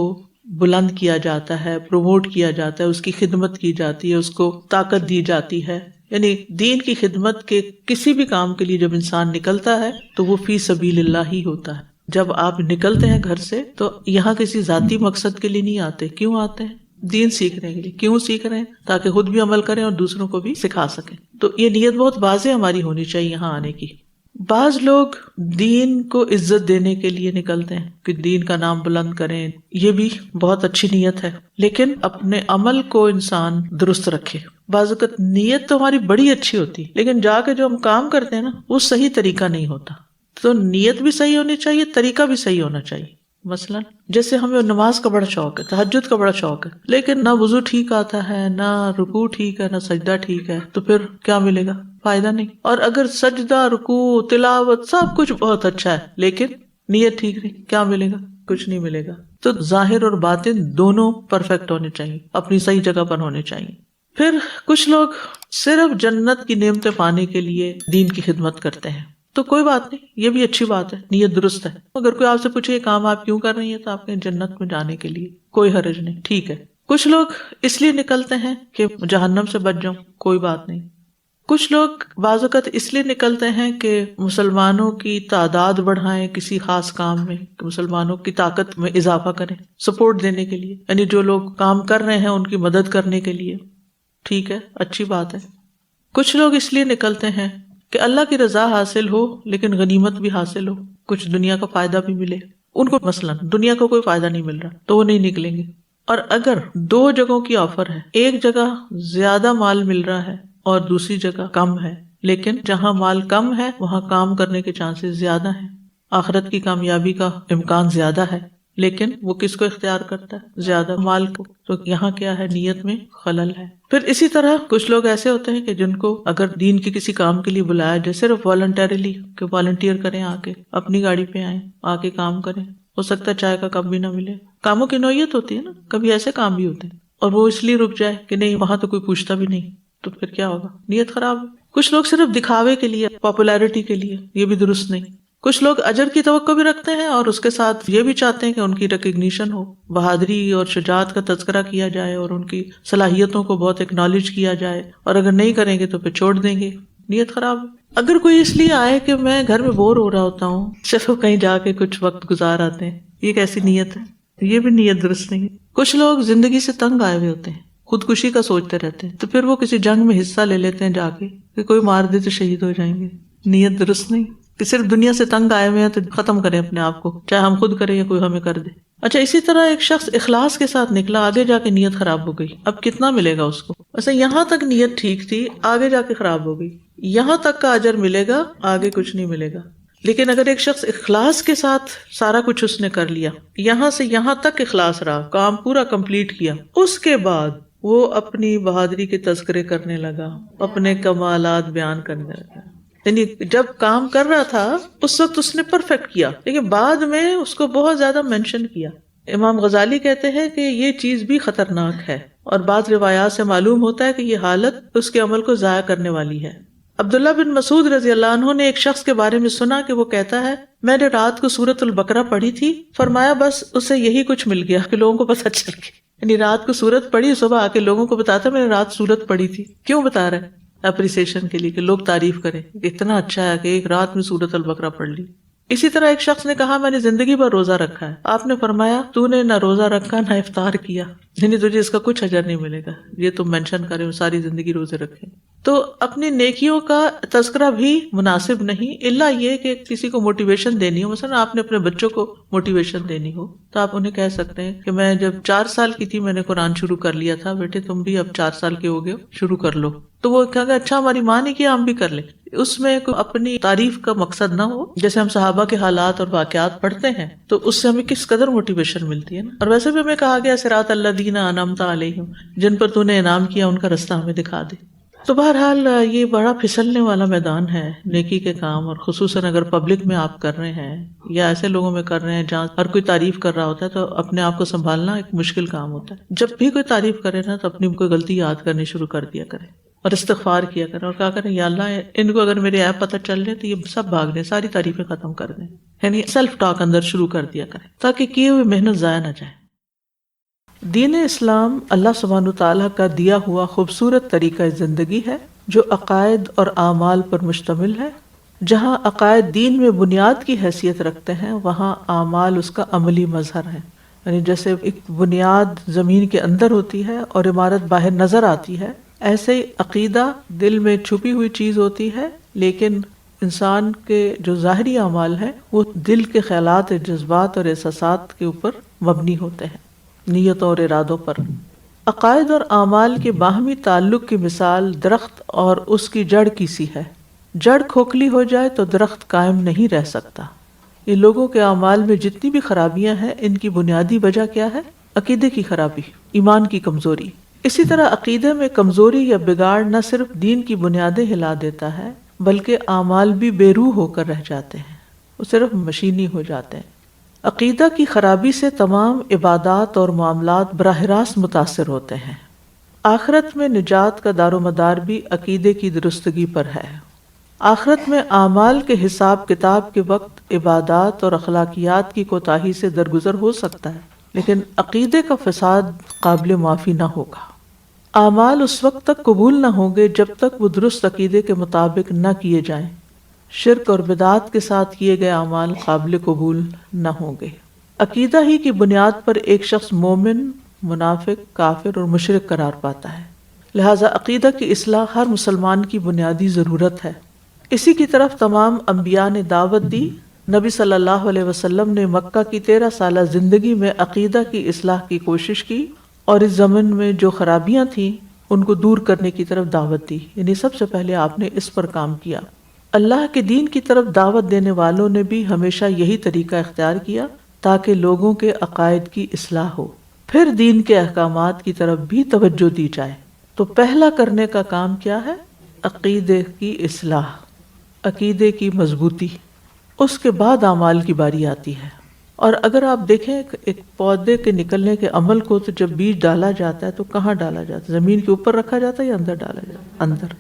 بلند کیا جاتا ہے، پروموٹ کیا جاتا ہے، اس کی خدمت کی جاتی ہے، اس کو طاقت دی جاتی ہے، یعنی دین کی خدمت کے کسی بھی کام کے لیے جب انسان نکلتا ہے تو وہ فی سبیل اللہ ہی ہوتا ہے. جب آپ نکلتے ہیں گھر سے تو یہاں کسی ذاتی مقصد کے لیے نہیں آتے. کیوں آتے ہیں؟ دین سیکھنے کے لیے. کیوں سیکھ رہے ہیں؟ تاکہ خود بھی عمل کریں اور دوسروں کو بھی سکھا سکیں. تو یہ نیت بہت واضح ہماری ہونی چاہیے یہاں آنے کی. بعض لوگ دین کو عزت دینے کے لیے نکلتے ہیں کہ دین کا نام بلند کریں، یہ بھی بہت اچھی نیت ہے، لیکن اپنے عمل کو انسان درست رکھے۔ بعض اوقات نیت تو ہماری بڑی اچھی ہوتی، لیکن جا کے جو ہم کام کرتے ہیں نا وہ صحیح طریقہ نہیں ہوتا۔ تو نیت بھی صحیح ہونی چاہیے، طریقہ بھی صحیح ہونا چاہیے۔ مثلا جیسے ہمیں نماز کا بڑا شوق ہے، تہجد کا بڑا شوق ہے، لیکن نہ وضو ٹھیک آتا ہے، نہ رکوع ٹھیک ہے، نہ سجدہ ٹھیک ہے، تو پھر کیا ملے گا؟ فائدہ نہیں۔ اور اگر سجدہ، رکوع، تلاوت سب کچھ بہت اچھا ہے لیکن نیت ٹھیک نہیں، کیا ملے گا؟ کچھ نہیں ملے گا۔ تو ظاہر اور باطن دونوں پرفیکٹ ہونے چاہیے، اپنی صحیح جگہ پر ہونے چاہیے۔ پھر کچھ لوگ صرف جنت کی نعمتیں پانے کے لیے دین کی خدمت کرتے ہیں، تو کوئی بات نہیں، یہ بھی اچھی بات ہے، نیت درست ہے۔ اگر کوئی آپ سے پوچھے یہ کام آپ کیوں کر رہی ہیں، تو آپ کہیں جنت میں جانے کے لیے، کوئی حرج نہیں، ٹھیک ہے۔ کچھ لوگ اس لیے نکلتے ہیں کہ جہنم سے بچ جاؤں، کوئی بات نہیں۔ کچھ لوگ بعض اوقات اس لیے نکلتے ہیں کہ مسلمانوں کی تعداد بڑھائیں کسی خاص کام میں، کہ مسلمانوں کی طاقت میں اضافہ کریں، سپورٹ دینے کے لیے، یعنی جو لوگ کام کر رہے ہیں ان کی مدد کرنے کے لیے، ٹھیک ہے، اچھی بات ہے۔ کچھ لوگ اس لیے نکلتے ہیں کہ اللہ کی رضا حاصل ہو لیکن غنیمت بھی حاصل ہو، کچھ دنیا کا فائدہ بھی ملے۔ ان کو مثلا دنیا کا کوئی فائدہ نہیں مل رہا تو وہ نہیں نکلیں گے۔ اور اگر دو جگہوں کی آفر ہے، ایک جگہ زیادہ مال مل رہا ہے اور دوسری جگہ کم ہے، لیکن جہاں مال کم ہے وہاں کام کرنے کے چانسز زیادہ ہیں، آخرت کی کامیابی کا امکان زیادہ ہے، لیکن وہ کس کو اختیار کرتا ہے؟ زیادہ مال کو۔ تو یہاں کیا ہے؟ نیت میں خلل ہے۔ پھر اسی طرح کچھ لوگ ایسے ہوتے ہیں کہ جن کو اگر دین کے کسی کام کے لیے بلایا جائے، صرف والنٹریلی کہ والنٹیئر کریں، آ کے اپنی گاڑی پہ آئیں، آ کے کام کریں، ہو سکتا ہے چائے کا کپ بھی نہ ملے۔ کاموں کی نوعیت ہوتی ہے نا، کبھی ایسے کام بھی ہوتے ہیں اور وہ اس لیے رک جائے کہ نہیں وہاں تو کوئی پوچھتا بھی نہیں، تو پھر کیا ہوگا؟ نیت خراب ہے۔ کچھ لوگ صرف دکھاوے کے لیے، پاپولیرٹی کے لیے، یہ بھی درست نہیں۔ کچھ لوگ اجر کی توقع بھی رکھتے ہیں اور اس کے ساتھ یہ بھی چاہتے ہیں کہ ان کی ریکگنیشن ہو، بہادری اور شجاعت کا تذکرہ کیا جائے اور ان کی صلاحیتوں کو بہت اکنالج کیا جائے، اور اگر نہیں کریں گے تو پھر چھوڑ دیں گے۔ نیت خراب ہے۔ اگر کوئی اس لیے آئے کہ میں گھر میں بور ہو رہا ہوتا ہوں، چلو کہیں جا کے کچھ وقت گزار آتے ہیں، یہ کیسی نیت ہے؟ یہ بھی نیت درست نہیں ہے۔ کچھ لوگ زندگی سے تنگ آئے ہوئے ہوتے ہیں، خودکشی کا سوچتے رہتے ہیں، تو پھر وہ کسی جنگ میں حصہ لے لیتے ہیں جا کے کہ کوئی مار دے تو شہید ہو جائیں گے۔ نیت درست نہیں کہ صرف دنیا سے تنگ آئے ہوئے ہیں تو ختم کریں اپنے آپ کو، چاہے ہم خود کریں یا کوئی ہمیں کر دے۔ اچھا، اسی طرح ایک شخص اخلاص کے ساتھ نکلا، آگے جا کے نیت خراب ہو گئی، اب کتنا ملے گا اس کو؟ ویسے یہاں تک نیت ٹھیک تھی، آگے جا کے خراب ہو گئی، یہاں تک کا اجر ملے گا، آگے کچھ نہیں ملے گا۔ لیکن اگر ایک شخص اخلاص کے ساتھ سارا کچھ اس نے کر لیا، یہاں سے یہاں تک اخلاص رہا، کام پورا کمپلیٹ کیا، اس کے بعد وہ اپنی بہادری کے تذکرے کرنے لگا، اپنے کمالات بیان کرنے لگا، یعنی جب کام کر رہا تھا اس وقت اس نے پرفیکٹ کیا، لیکن بعد میں اس کو بہت زیادہ مینشن کیا۔ امام غزالی کہتے ہیں کہ یہ چیز بھی خطرناک ہے، اور بعض روایات سے معلوم ہوتا ہے کہ یہ حالت اس کے عمل کو ضائع کرنے والی ہے۔ عبداللہ بن مسعود رضی اللہ عنہ نے ایک شخص کے بارے میں سنا کہ وہ کہتا ہے، میں نے رات کو سورۃ البقرہ پڑھی تھی، فرمایا بس اسے یہی کچھ مل گیا کہ لوگوں کو پتہ چل گیا، یعنی رات کو سورت پڑھی، صبح آ کے لوگوں کو بتاتا میں نے رات سورت پڑھی تھی۔ کیوں بتا رہا ہے؟ اپریسیشن کے لیے، کہ لوگ تعریف کریں کہ اتنا اچھا ہے کہ ایک رات میں سورۃ البقرہ پڑھ لی۔ اسی طرح ایک شخص نے کہا، میں نے زندگی بھر روزہ رکھا ہے، آپ نے فرمایا تو نے نہ روزہ رکھا نہ افطار کیا، یعنی تجھے اس کا کچھ اجر نہیں ملے گا، یہ تم مینشن کرے ساری زندگی روزے رکھے۔ تو اپنی نیکیوں کا تذکرہ بھی مناسب نہیں، الا یہ کہ کسی کو موٹیویشن دینی ہو، مثلا آپ نے اپنے بچوں کو موٹیویشن دینی ہو تو آپ انہیں کہہ سکتے ہیں کہ میں جب 4 سال کی تھی میں نے قرآن شروع کر لیا تھا، بیٹے تم بھی اب 4 سال کے ہو گئے شروع کر لو۔ تو وہ کہا کہ اچھا ہماری ماں نے کیا ہم بھی کر لیں، اس میں کوئی اپنی تعریف کا مقصد نہ ہو۔ جیسے ہم صحابہ کے حالات اور واقعات پڑھتے ہیں تو اس سے ہمیں کس قدر موٹیویشن ملتی ہے نا۔ اور ویسے بھی ہمیں کہا گیا صراط الذین انعمت علیہم، جن پر تو نے انعام کیا ان کا رستہ ہمیں دکھا دے۔ تو بہرحال یہ بڑا پھسلنے والا میدان ہے نیکی کے کام، اور خصوصاً اگر پبلک میں آپ کر رہے ہیں یا ایسے لوگوں میں کر رہے ہیں جہاں ہر کوئی تعریف کر رہا ہوتا ہے، تو اپنے آپ کو سنبھالنا ایک مشکل کام ہوتا ہے۔ جب بھی کوئی تعریف کرے نا تو اپنی کوئی غلطی یاد کرنی شروع کر دیا کرے اور استغفار کیا کریں اور کہا کریں یا اللہ ان کو اگر میرے ایپ پتہ چل جائے تو یہ سب بھاگ دیں، ساری تعریفیں ختم کر دیں، یعنی سیلف ٹاک اندر شروع کر دیا کریں تاکہ کیے ہوئے محنت ضائع نہ جائے۔ دین اسلام اللہ سبحانہ تعالیٰ کا دیا ہوا خوبصورت طریقہ زندگی ہے جو عقائد اور اعمال پر مشتمل ہے۔ جہاں عقائد دین میں بنیاد کی حیثیت رکھتے ہیں وہاں اعمال اس کا عملی مظہر ہے، یعنی جیسے ایک بنیاد زمین کے اندر ہوتی ہے اور عمارت باہر نظر آتی ہے، ایسے ہی عقیدہ دل میں چھپی ہوئی چیز ہوتی ہے لیکن انسان کے جو ظاہری اعمال ہیں وہ دل کے خیالات، جذبات اور احساسات کے اوپر مبنی ہوتے ہیں، نیتوں اور ارادوں پر۔ عقائد اور اعمال کے باہمی تعلق کی مثال درخت اور اس کی جڑ کی سی ہے۔ جڑ کھوکھلی ہو جائے تو درخت قائم نہیں رہ سکتا۔ یہ لوگوں کے اعمال میں جتنی بھی خرابیاں ہیں، ان کی بنیادی وجہ کیا ہے؟ عقیدے کی خرابی، ایمان کی کمزوری۔ اسی طرح عقیدے میں کمزوری یا بگاڑ نہ صرف دین کی بنیادیں ہلا دیتا ہے بلکہ اعمال بھی بے روح ہو کر رہ جاتے ہیں، وہ صرف مشینی ہو جاتے ہیں۔ عقیدہ کی خرابی سے تمام عبادات اور معاملات براہ راست متاثر ہوتے ہیں۔ آخرت میں نجات کا دار و مدار بھی عقیدے کی درستگی پر ہے۔ آخرت میں اعمال کے حساب کتاب کے وقت عبادات اور اخلاقیات کی کوتاہی سے درگزر ہو سکتا ہے، لیکن عقیدے کا فساد قابل معافی نہ ہوگا۔ اعمال اس وقت تک قبول نہ ہوں گے جب تک وہ درست عقیدے کے مطابق نہ کیے جائیں۔ شرک اور بدعات کے ساتھ کیے گئے اعمال قابل قبول نہ ہوں گے۔ عقیدہ ہی کی بنیاد پر ایک شخص مومن، منافق، کافر اور مشرک قرار پاتا ہے۔ لہذا عقیدہ کی اصلاح ہر مسلمان کی بنیادی ضرورت ہے۔ اسی کی طرف تمام انبیاء نے دعوت دی۔ نبی صلی اللہ علیہ وسلم نے مکہ کی 13 سالہ زندگی میں عقیدہ کی اصلاح کی کوشش کی اور اس زمن میں جو خرابیاں تھیں ان کو دور کرنے کی طرف دعوت دی، یعنی سب سے پہلے آپ نے اس پر کام کیا۔ اللہ کے دین کی طرف دعوت دینے والوں نے بھی ہمیشہ یہی طریقہ اختیار کیا تاکہ لوگوں کے عقائد کی اصلاح ہو، پھر دین کے احکامات کی طرف بھی توجہ دی جائے۔ تو پہلا کرنے کا کام کیا ہے؟ عقیدے کی اصلاح، عقیدے کی مضبوطی۔ اس کے بعد اعمال کی باری آتی ہے۔ اور اگر آپ دیکھیں ایک پودے کے نکلنے کے عمل کو، تو جب بیج ڈالا جاتا ہے تو کہاں ڈالا جاتا ہے؟ زمین کے اوپر رکھا جاتا ہے یا اندر ڈالا جاتا ہے؟ اندر۔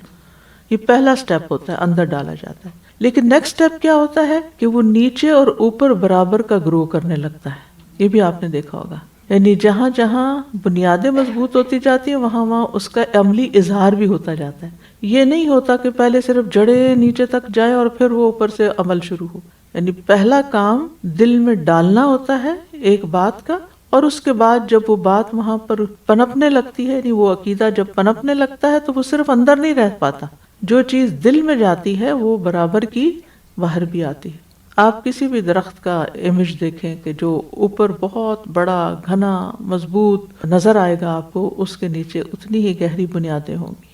یہ پہلا سٹیپ ہوتا ہے، اندر ڈالا جاتا ہے۔ لیکن نیکسٹ سٹیپ کیا ہوتا ہے کہ وہ نیچے اور اوپر برابر کا گرو کرنے لگتا ہے۔ یہ بھی آپ نے دیکھا ہوگا، یعنی جہاں جہاں بنیادیں مضبوط ہوتی جاتی ہیں وہاں وہاں اس کا عملی اظہار بھی ہوتا جاتا ہے۔ یہ نہیں ہوتا کہ پہلے صرف جڑیں نیچے تک جائیں اور پھر وہ اوپر سے عمل شروع ہو۔ یعنی پہلا کام دل میں ڈالنا ہوتا ہے ایک بات کا، اور اس کے بعد جب وہ بات وہاں پر پنپنے لگتی ہے، یعنی وہ عقیدہ جب پنپنے لگتا ہے تو وہ صرف اندر نہیں رہ پاتا، جو چیز دل میں جاتی ہے وہ برابر کی باہر بھی آتی ہے۔ آپ کسی بھی درخت کا امیج دیکھیں کہ جو اوپر بہت بڑا، گھنا، مضبوط نظر آئے گا آپ کو، اس کے نیچے اتنی ہی گہری بنیادیں ہوں گی۔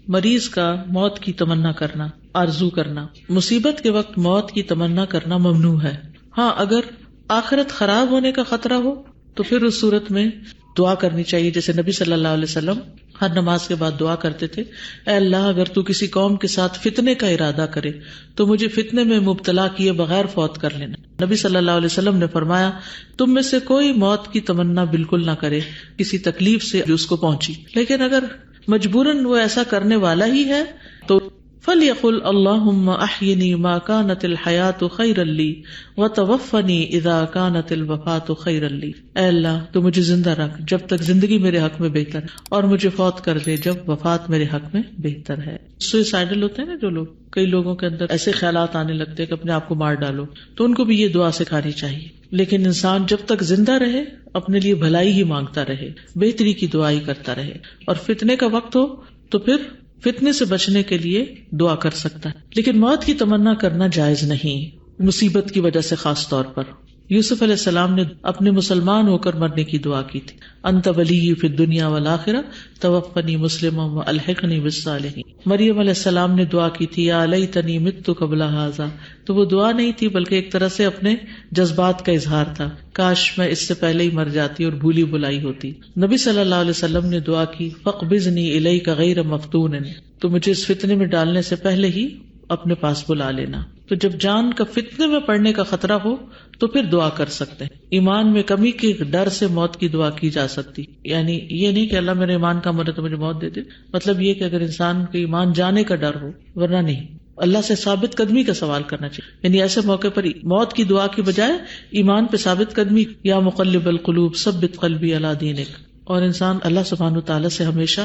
مریض کا موت کی تمنا کرنا، آرزو کرنا، مصیبت کے وقت موت کی تمنا کرنا ممنوع ہے۔ ہاں، اگر آخرت خراب ہونے کا خطرہ ہو تو پھر اس صورت میں دعا کرنی چاہیے، جیسے نبی صلی اللہ علیہ وسلم ہر نماز کے بعد دعا کرتے تھے، اے اللہ اگر تو کسی قوم کے ساتھ فتنے کا ارادہ کرے تو مجھے فتنے میں مبتلا کیے بغیر فوت کر لینا۔ نبی صلی اللہ علیہ وسلم نے فرمایا، تم میں سے کوئی موت کی تمنا بالکل نہ کرے کسی تکلیف سے جو اس کو پہنچی، لیکن اگر مجبوراً وہ ایسا کرنے والا ہی ہے تو فَلْيَقُلْ اللَّهُمَّ أَحْيِنِي مَا كَانَتِ الْحَيَاةُ خَيْرًا لِّي وَتَوَفَّنِي إِذَا كَانَتِ الْوَفَاةُ خَيْرًا لِّي۔ اے اللہ تو مجھے زندہ رکھ جب تک زندگی میرے حق میں بہتر ہے، اور مجھے فوت کر دے جب وفات میرے حق میں بہتر ہے۔ سوئسائڈل ہوتے ہیں نا جو لوگ، کئی لوگوں کے اندر ایسے خیالات آنے لگتے ہیں کہ اپنے آپ کو مار ڈالو، تو ان کو بھی یہ دعا سکھانی چاہیے۔ لیکن انسان جب تک زندہ رہے اپنے لیے بھلائی ہی مانگتا رہے، بہتری کی دعا ہی کرتا رہے، اور فتنے کا وقت ہو تو پھر فتنے سے بچنے کے لیے دعا کر سکتا ہے، لیکن موت کی تمنا کرنا جائز نہیں، مصیبت کی وجہ سے خاص طور پر۔ یوسف علیہ السلام نے اپنے مسلمان ہو کر مرنے کی دعا کی تھی، انت ولی فی الدنیا والآخرہ توفنی مسلما والحقنی بالصالحین۔ مریم علیہ السلام نے دعا کی تھی، یا لیتنی مت قبل ھذا، تو وہ دعا نہیں تھی بلکہ ایک طرح سے اپنے جذبات کا اظہار تھا، کاش میں اس سے پہلے ہی مر جاتی اور بھولی بھلائی ہوتی۔ نبی صلی اللہ علیہ وسلم نے دعا کی، فاقبضنی الیک غیر مفتون، تو مجھے اس فتنے میں ڈالنے سے پہلے ہی اپنے پاس بلا لینا۔ تو جب جان کا فتنے میں پڑنے کا خطرہ ہو تو پھر دعا کر سکتے ہیں۔ ایمان میں کمی کے ڈر سے موت کی دعا کی جا سکتی، یعنی یہ نہیں کہ اللہ میرے ایمان کم ہو رہا تو مجھے موت دے دے، مطلب یہ کہ اگر انسان کے ایمان جانے کا ڈر ہو، ورنہ نہیں۔ اللہ سے ثابت قدمی کا سوال کرنا چاہیے، یعنی ایسے موقع پر موت کی دعا کی بجائے ایمان پہ ثابت قدمی، یا مقلب القلوب ثبت قلبی علی دینک، اور انسان اللہ سبحانہ وتعالی سے ہمیشہ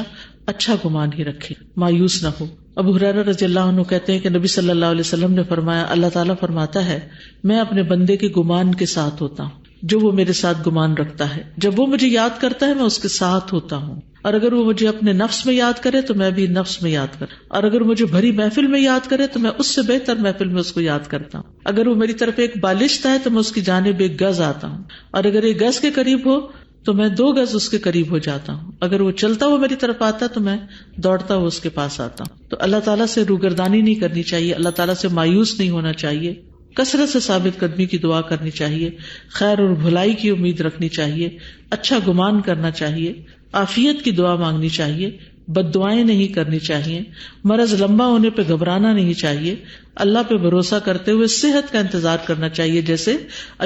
اچھا گمان ہی رکھے، مایوس نہ ہو۔ ابو ہریرہ رضی اللہ عنہ کہتے ہیں کہ نبی صلی اللہ علیہ وسلم نے فرمایا، اللہ تعالیٰ فرماتا ہے میں اپنے بندے کے گمان کے ساتھ ہوتا ہوں جو وہ میرے ساتھ گمان رکھتا ہے، جب وہ مجھے یاد کرتا ہے میں اس کے ساتھ ہوتا ہوں، اور اگر وہ مجھے اپنے نفس میں یاد کرے تو میں بھی نفس میں یاد کروں، اور اگر مجھے بھری محفل میں یاد کرے تو میں اس سے بہتر محفل میں اس کو یاد کرتا ہوں. اگر وہ میری طرف ایک بالشت ہے تو میں اس کی جانب ایک گز آتا ہوں، اور اگر ایک گز کے قریب ہو تو میں 2 گز اس کے قریب ہو جاتا ہوں. اگر وہ چلتا ہوا میری طرف آتا تو میں دوڑتا ہوا اس کے پاس آتا ہوں. تو اللہ تعالیٰ سے روگردانی نہیں کرنی چاہیے، اللہ تعالیٰ سے مایوس نہیں ہونا چاہیے، کثرت سے ثابت قدمی کی دعا کرنی چاہیے، خیر اور بھلائی کی امید رکھنی چاہیے، اچھا گمان کرنا چاہیے، عافیت کی دعا مانگنی چاہیے، بد دعائیں نہیں کرنی چاہیے، مرض لمبا ہونے پہ گھبرانا نہیں چاہیے، اللہ پہ بھروسہ کرتے ہوئے صحت کا انتظار کرنا چاہیے، جیسے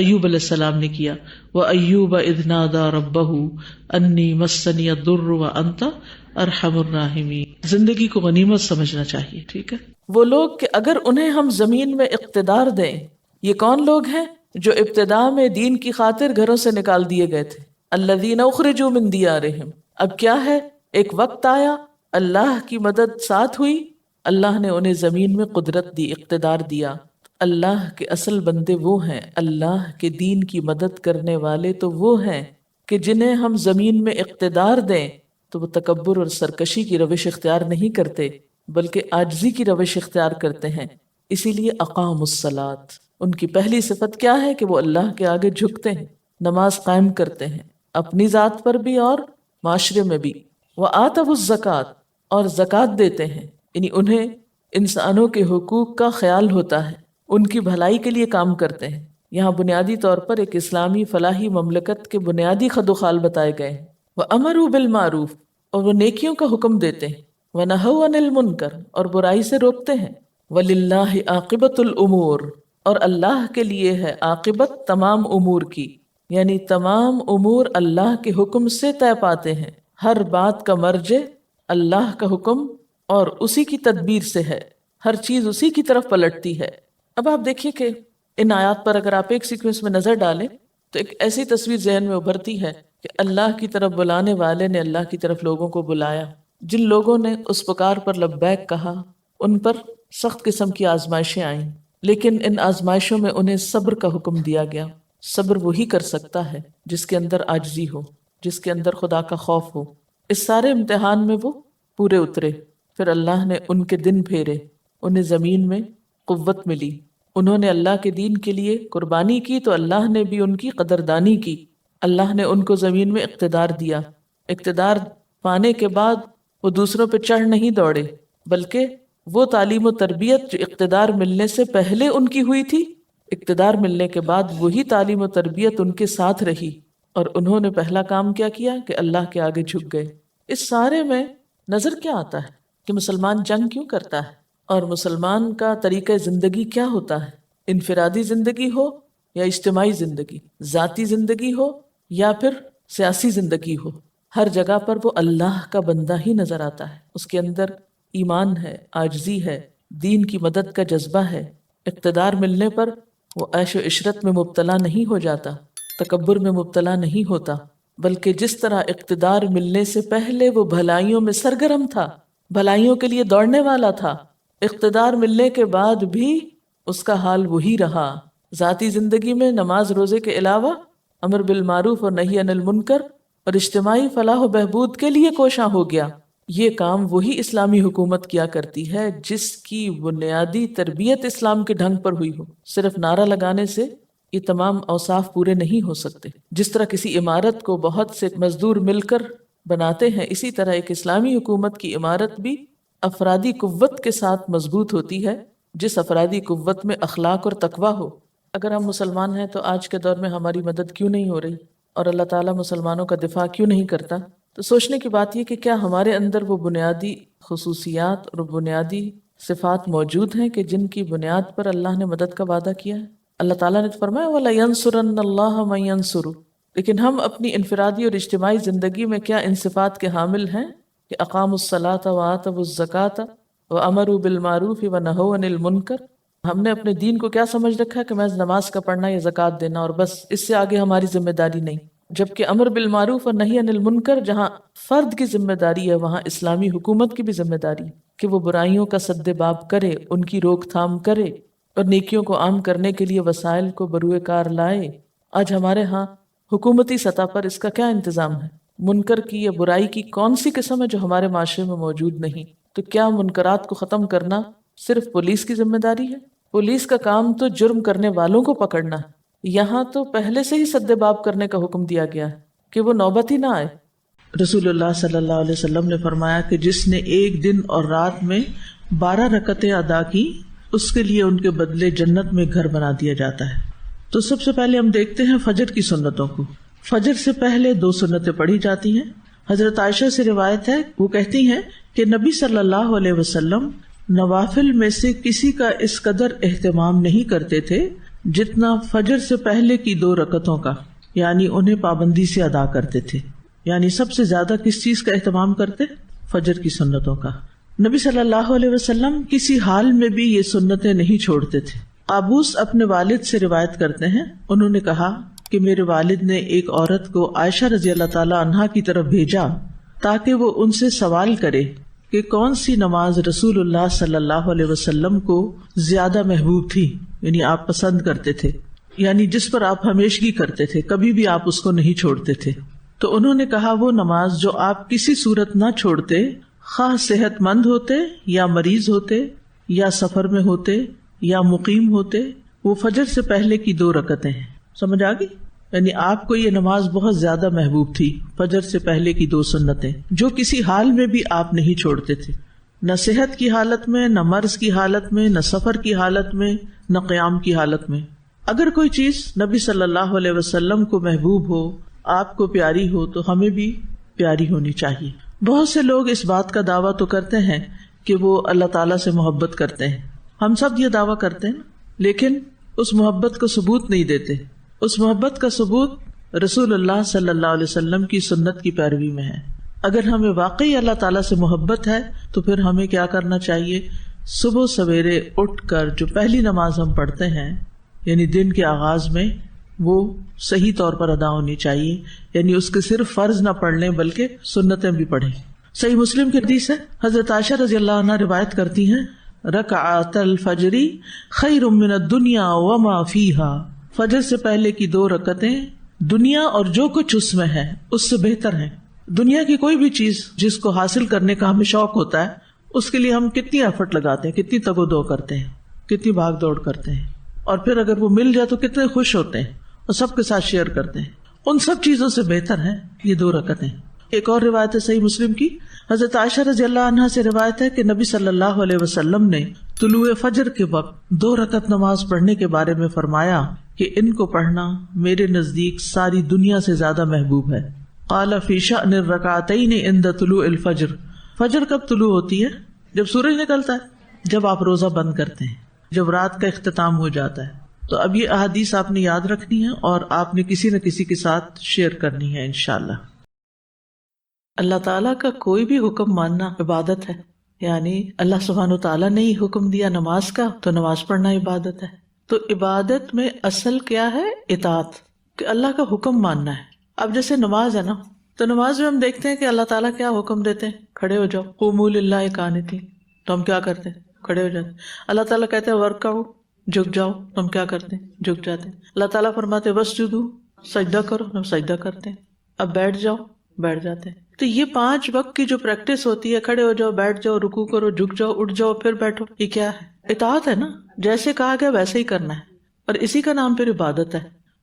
ایوب علیہ السلام نے کیا. وَأَيُّوبَ إِذْ نَادَىٰ رَبَّهُ أَنِّي مَسَّنِيَ الضُّرُّ وَأَنْتَ أَرْحَمُ الرَّاحِمِينَ. زندگی کو غنیمت سمجھنا چاہیے. ٹھیک ہے، وہ لوگ کہ اگر انہیں ہم زمین میں اقتدار دیں. یہ کون لوگ ہیں جو ابتداء میں دین کی خاطر گھروں سے نکال دیے گئے تھے؟ الذین اخرجوا من دیارہم. اب کیا ہے، ایک وقت آیا اللہ کی مدد ساتھ ہوئی، اللہ نے انہیں زمین میں قدرت دی، اقتدار دیا. اللہ کے اصل بندے وہ ہیں، اللہ کے دین کی مدد کرنے والے تو وہ ہیں کہ جنہیں ہم زمین میں اقتدار دیں تو وہ تکبر اور سرکشی کی روش اختیار نہیں کرتے بلکہ عاجزی کی روش اختیار کرتے ہیں. اسی لیے اقاموا الصلاۃ، ان کی پہلی صفت کیا ہے کہ وہ اللہ کے آگے جھکتے ہیں، نماز قائم کرتے ہیں، اپنی ذات پر بھی اور معاشرے میں بھی. وآتوا الزکوٰۃ، اور زکوٰۃ دیتے ہیں، یعنی انہیں انسانوں کے حقوق کا خیال ہوتا ہے، ان کی بھلائی کے لیے کام کرتے ہیں. یہاں بنیادی طور پر ایک اسلامی فلاحی مملکت کے بنیادی خد و خال بتائے گئے ہیں. وَأَمَرُوا بِالْمَعْرُوفِ، اور وہ نیکیوں کا حکم دیتے ہیں. وَنَهَوْا عَنِ الْمُنْكَرِ، اور برائی سے روکتے ہیں. وَلِلَّهِ عَاقِبَةُ الْأُمُورِ، اور اللہ کے لیے ہے عاقبت تمام امور کی، یعنی تمام امور اللہ کے حکم سے طے پاتے ہیں. ہر بات کا مرجع اللہ کا حکم اور اسی کی تدبیر سے ہے، ہر چیز اسی کی طرف پلٹتی ہے. اب آپ دیکھیے کہ ان آیات پر اگر آپ ایک سیکوینس میں نظر ڈالیں تو ایک ایسی تصویر ذہن میں ابھرتی ہے کہ اللہ کی طرف بلانے والے نے اللہ کی طرف لوگوں کو بلایا. جن لوگوں نے اس پکار پر لبیک کہا ان پر سخت قسم کی آزمائشیں آئیں، لیکن ان آزمائشوں میں انہیں صبر کا حکم دیا گیا. صبر وہی کر سکتا ہے جس کے اندر عاجزی ہو، جس کے اندر خدا کا خوف ہو. اس سارے امتحان میں وہ پورے اترے، پھر اللہ نے ان کے دن پھیرے، انہیں زمین میں قوت ملی، انہوں نے اللہ کے دین کے لیے قربانی کی تو اللہ نے بھی ان کی قدردانی کی. اللہ نے ان کو زمین میں اقتدار دیا. اقتدار پانے کے بعد وہ دوسروں پہ چڑھ نہیں دوڑے بلکہ وہ تعلیم و تربیت جو اقتدار ملنے سے پہلے ان کی ہوئی تھی، اقتدار ملنے کے بعد وہی تعلیم و تربیت ان کے ساتھ رہی، اور انہوں نے پہلا کام کیا کیا کہ اللہ کے آگے جھک گئے. اس سارے میں نظر کیا آتا ہے کہ مسلمان جنگ کیوں کرتا ہے، اور مسلمان کا طریقہ زندگی کیا ہوتا ہے؟ انفرادی زندگی ہو یا اجتماعی زندگی، ذاتی زندگی ہو یا پھر سیاسی زندگی ہو، ہر جگہ پر وہ اللہ کا بندہ ہی نظر آتا ہے. اس کے اندر ایمان ہے، عاجزی ہے، دین کی مدد کا جذبہ ہے. اقتدار ملنے پر وہ عیش و عشرت میں مبتلا نہیں ہو جاتا، تکبر میں مبتلا نہیں ہوتا، بلکہ جس طرح اقتدار ملنے سے پہلے وہ بھلائیوں میں سرگرم تھا، بھلائیوں کے لیے دوڑنے والا تھا، اقتدار ملنے کے بعد بھی اس کا حال وہی رہا. ذاتی زندگی میں نماز روزے کے علاوہ امر بالمعروف اور نہی عن المنکر اور اجتماعی فلاح و بہبود کے لیے کوشاں ہو گیا. یہ کام وہی اسلامی حکومت کیا کرتی ہے جس کی بنیادی تربیت اسلام کے ڈھنگ پر ہوئی ہو. صرف نعرہ لگانے سے یہ تمام اوصاف پورے نہیں ہو سکتے. جس طرح کسی عمارت کو بہت سے مزدور مل کر بناتے ہیں، اسی طرح ایک اسلامی حکومت کی عمارت بھی افرادی قوت کے ساتھ مضبوط ہوتی ہے، جس افرادی قوت میں اخلاق اور تقویٰ ہو. اگر ہم مسلمان ہیں تو آج کے دور میں ہماری مدد کیوں نہیں ہو رہی اور اللہ تعالیٰ مسلمانوں کا دفاع کیوں نہیں کرتا؟ تو سوچنے کی بات یہ کہ کیا ہمارے اندر وہ بنیادی خصوصیات اور بنیادی صفات موجود ہیں کہ جن کی بنیاد پر اللہ نے مدد کا وعدہ کیا ہے؟ اللہ تعالیٰ نے فرمایا وَلَيَنْصُرَنَّ اللَّهَ مَن يَنْصُرُهُ. لیکن ہم اپنی انفرادی اور اجتماعی زندگی میں کیا ان صفات کے حامل ہیں کہ اقاموا الصلاۃ وآتوا الزکاۃ وامروا بالمعروف ونہوا عن المنکر؟ ہم نے اپنے دین کو کیا سمجھ رکھا کہ محض نماز کا پڑھنا یا زکوٰۃ دینا اور بس، اس سے آگے ہماری ذمہ داری نہیں. جبکہ امر بالمعروف اور نہی عن المنکر جہاں فرد کی ذمہ داری ہے وہاں اسلامی حکومت کی بھی ذمہ داری کہ وہ برائیوں کا سد باب کرے، ان کی روک تھام کرے اور نیکیوں کو عام کرنے کے لیے وسائل کو بروئے کار لائے. آج ہمارے ہاں حکومتی سطح پر اس کا کیا انتظام ہے؟ منکر کی یا برائی کی کون سی قسم ہے جو ہمارے معاشرے میں موجود نہیں؟ تو کیا منکرات کو ختم کرنا صرف پولیس کی ذمہ داری ہے؟ پولیس کا کام تو جرم کرنے والوں کو پکڑنا ہے، یہاں تو پہلے سے ہی سد باب کرنے کا حکم دیا گیا ہے کہ وہ نوبت ہی نہ آئے۔ رسول اللہ صلی اللہ علیہ وسلم نے فرمایا کہ جس نے ایک دن اور رات میں 12 رکعتیں ادا کی اس کے لیے ان کے بدلے جنت میں گھر بنا دیا جاتا ہے۔ تو سب سے پہلے ہم دیکھتے ہیں فجر کی سنتوں کو۔ فجر سے پہلے 2 سنتیں پڑھی جاتی ہیں۔ حضرت عائشہ سے روایت ہے، وہ کہتی ہیں کہ نبی صلی اللہ علیہ وسلم نوافل میں سے کسی کا اس قدر اہتمام نہیں کرتے تھے جتنا فجر سے پہلے کی 2 رکعتوں کا، یعنی انہیں پابندی سے ادا کرتے تھے۔ یعنی سب سے زیادہ کس چیز کا اہتمام کرتے؟ فجر کی سنتوں کا۔ نبی صلی اللہ علیہ وسلم کسی حال میں بھی یہ سنتیں نہیں چھوڑتے تھے۔ قابوس اپنے والد سے روایت کرتے ہیں، انہوں نے کہا کہ میرے والد نے ایک عورت کو عائشہ رضی اللہ تعالی عنہا کی طرف بھیجا تاکہ وہ ان سے سوال کرے کہ کون سی نماز رسول اللہ صلی اللہ علیہ وسلم کو زیادہ محبوب تھی، یعنی آپ پسند کرتے تھے، یعنی جس پر آپ ہمیشگی کرتے تھے، کبھی بھی آپ اس کو نہیں چھوڑتے تھے۔ تو انہوں نے کہا وہ نماز جو آپ کسی صورت نہ چھوڑتے، خواہ صحت مند ہوتے یا مریض ہوتے یا سفر میں ہوتے یا مقیم ہوتے، وہ فجر سے پہلے کی 2 رکعتیں ہیں۔ سمجھ آ گئی؟ یعنی آپ کو یہ نماز بہت زیادہ محبوب تھی، فجر سے پہلے کی 2 سنتیں جو کسی حال میں بھی آپ نہیں چھوڑتے تھے، نہ صحت کی حالت میں، نہ مرض کی حالت میں، نہ سفر کی حالت میں، نہ قیام کی حالت میں۔ اگر کوئی چیز نبی صلی اللہ علیہ وسلم کو محبوب ہو، آپ کو پیاری ہو، تو ہمیں بھی پیاری ہونی چاہیے۔ بہت سے لوگ اس بات کا دعویٰ تو کرتے ہیں کہ وہ اللہ تعالیٰ سے محبت کرتے ہیں، ہم سب یہ دعویٰ کرتے ہیں، لیکن اس محبت کو ثبوت نہیں دیتے۔ اس محبت کا ثبوت رسول اللہ صلی اللہ علیہ وسلم کی سنت کی پیروی میں ہے۔ اگر ہمیں واقعی اللہ تعالیٰ سے محبت ہے تو پھر ہمیں کیا کرنا چاہیے؟ صبح سویرے اٹھ کر جو پہلی نماز ہم پڑھتے ہیں، یعنی دن کے آغاز میں، وہ صحیح طور پر ادا ہونی چاہیے، یعنی اس کے صرف فرض نہ پڑھ لیں بلکہ سنتیں بھی پڑھیں۔ صحیح مسلم کی حدیث ہے، حضرت عائشہ رضی اللہ عنہا روایت کرتی ہیں، رکعت الفجر خیر من الدنیا وما فیہا، فجر سے پہلے کی 2 رکعتیں دنیا اور جو کچھ اس میں ہے اس سے بہتر ہیں۔ دنیا کی کوئی بھی چیز جس کو حاصل کرنے کا ہمیں شوق ہوتا ہے، اس کے لیے ہم کتنی ایفرٹ لگاتے ہیں، کتنی تگ و دو کرتے ہیں، کتنی بھاگ دوڑ کرتے ہیں، اور پھر اگر وہ مل جائے تو کتنے خوش ہوتے ہیں اور سب کے ساتھ شیئر کرتے ہیں۔ ان سب چیزوں سے بہتر ہیں یہ 2 رکعتیں۔ ایک اور روایت ہے صحیح مسلم کی، حضرت عائشہ رضی اللہ عنہا سے روایت ہے کہ نبی صلی اللہ علیہ وسلم نے طلوع فجر کے وقت 2 رکعت نماز پڑھنے کے بارے میں فرمایا کہ ان کو پڑھنا میرے نزدیک ساری دنیا سے زیادہ محبوب ہے۔ قال فی شأن الرکعتین عند طلوع الفجر، فجر کب طلوع ہوتی ہے؟ جب سورج نکلتا ہے، جب آپ روزہ بند کرتے ہیں، جب رات کا اختتام ہو جاتا ہے۔ تو اب یہ احادیث آپ نے یاد رکھنی ہے اور آپ نے کسی نہ کسی کے ساتھ شیئر کرنی ہے انشاءاللہ۔ اللہ تعالیٰ کا کوئی بھی حکم ماننا عبادت ہے، یعنی اللہ سبحانہ وتعالیٰ نے ہی حکم دیا نماز کا تو نماز پڑھنا عبادت ہے۔ تو عبادت میں اصل کیا ہے؟ اطاعت، کہ اللہ کا حکم ماننا ہے۔ اب جیسے نماز ہے نا، تو نماز میں ہم دیکھتے ہیں کہ اللہ تعالیٰ کیا حکم دیتے ہیں؟ کھڑے ہو جاؤ، قوموا للہ قانتین، تو ہم کیا کرتے ہیں؟ کھڑے ہو جاتے ہیں۔ اللہ تعالیٰ کہتے ہیں ورکعوا، جھک جاؤ، تو ہم کیا کرتے ہیں؟ جھک جاتے ہیں۔ اللہ تعالیٰ فرماتے ہیں واسجدوا، سجدہ کرو، ہم سجدہ کرتے ہیں۔ اب بیٹھ جاؤ، بیٹھ جاتے ہیں۔ تو یہ 5 وقت کی جو پریکٹس ہوتی ہے، کھڑے ہو جاؤ، بیٹھ جاؤ، رکوع کرو، جھک جاؤ، اٹھ جاؤ، پھر بیٹھو، یہ کیا ہے؟ اطاعت ہے نا، جیسے کہا گیا ویسے ہی کرنا ہے، اور اسی کا نام پھر عبادت ہے۔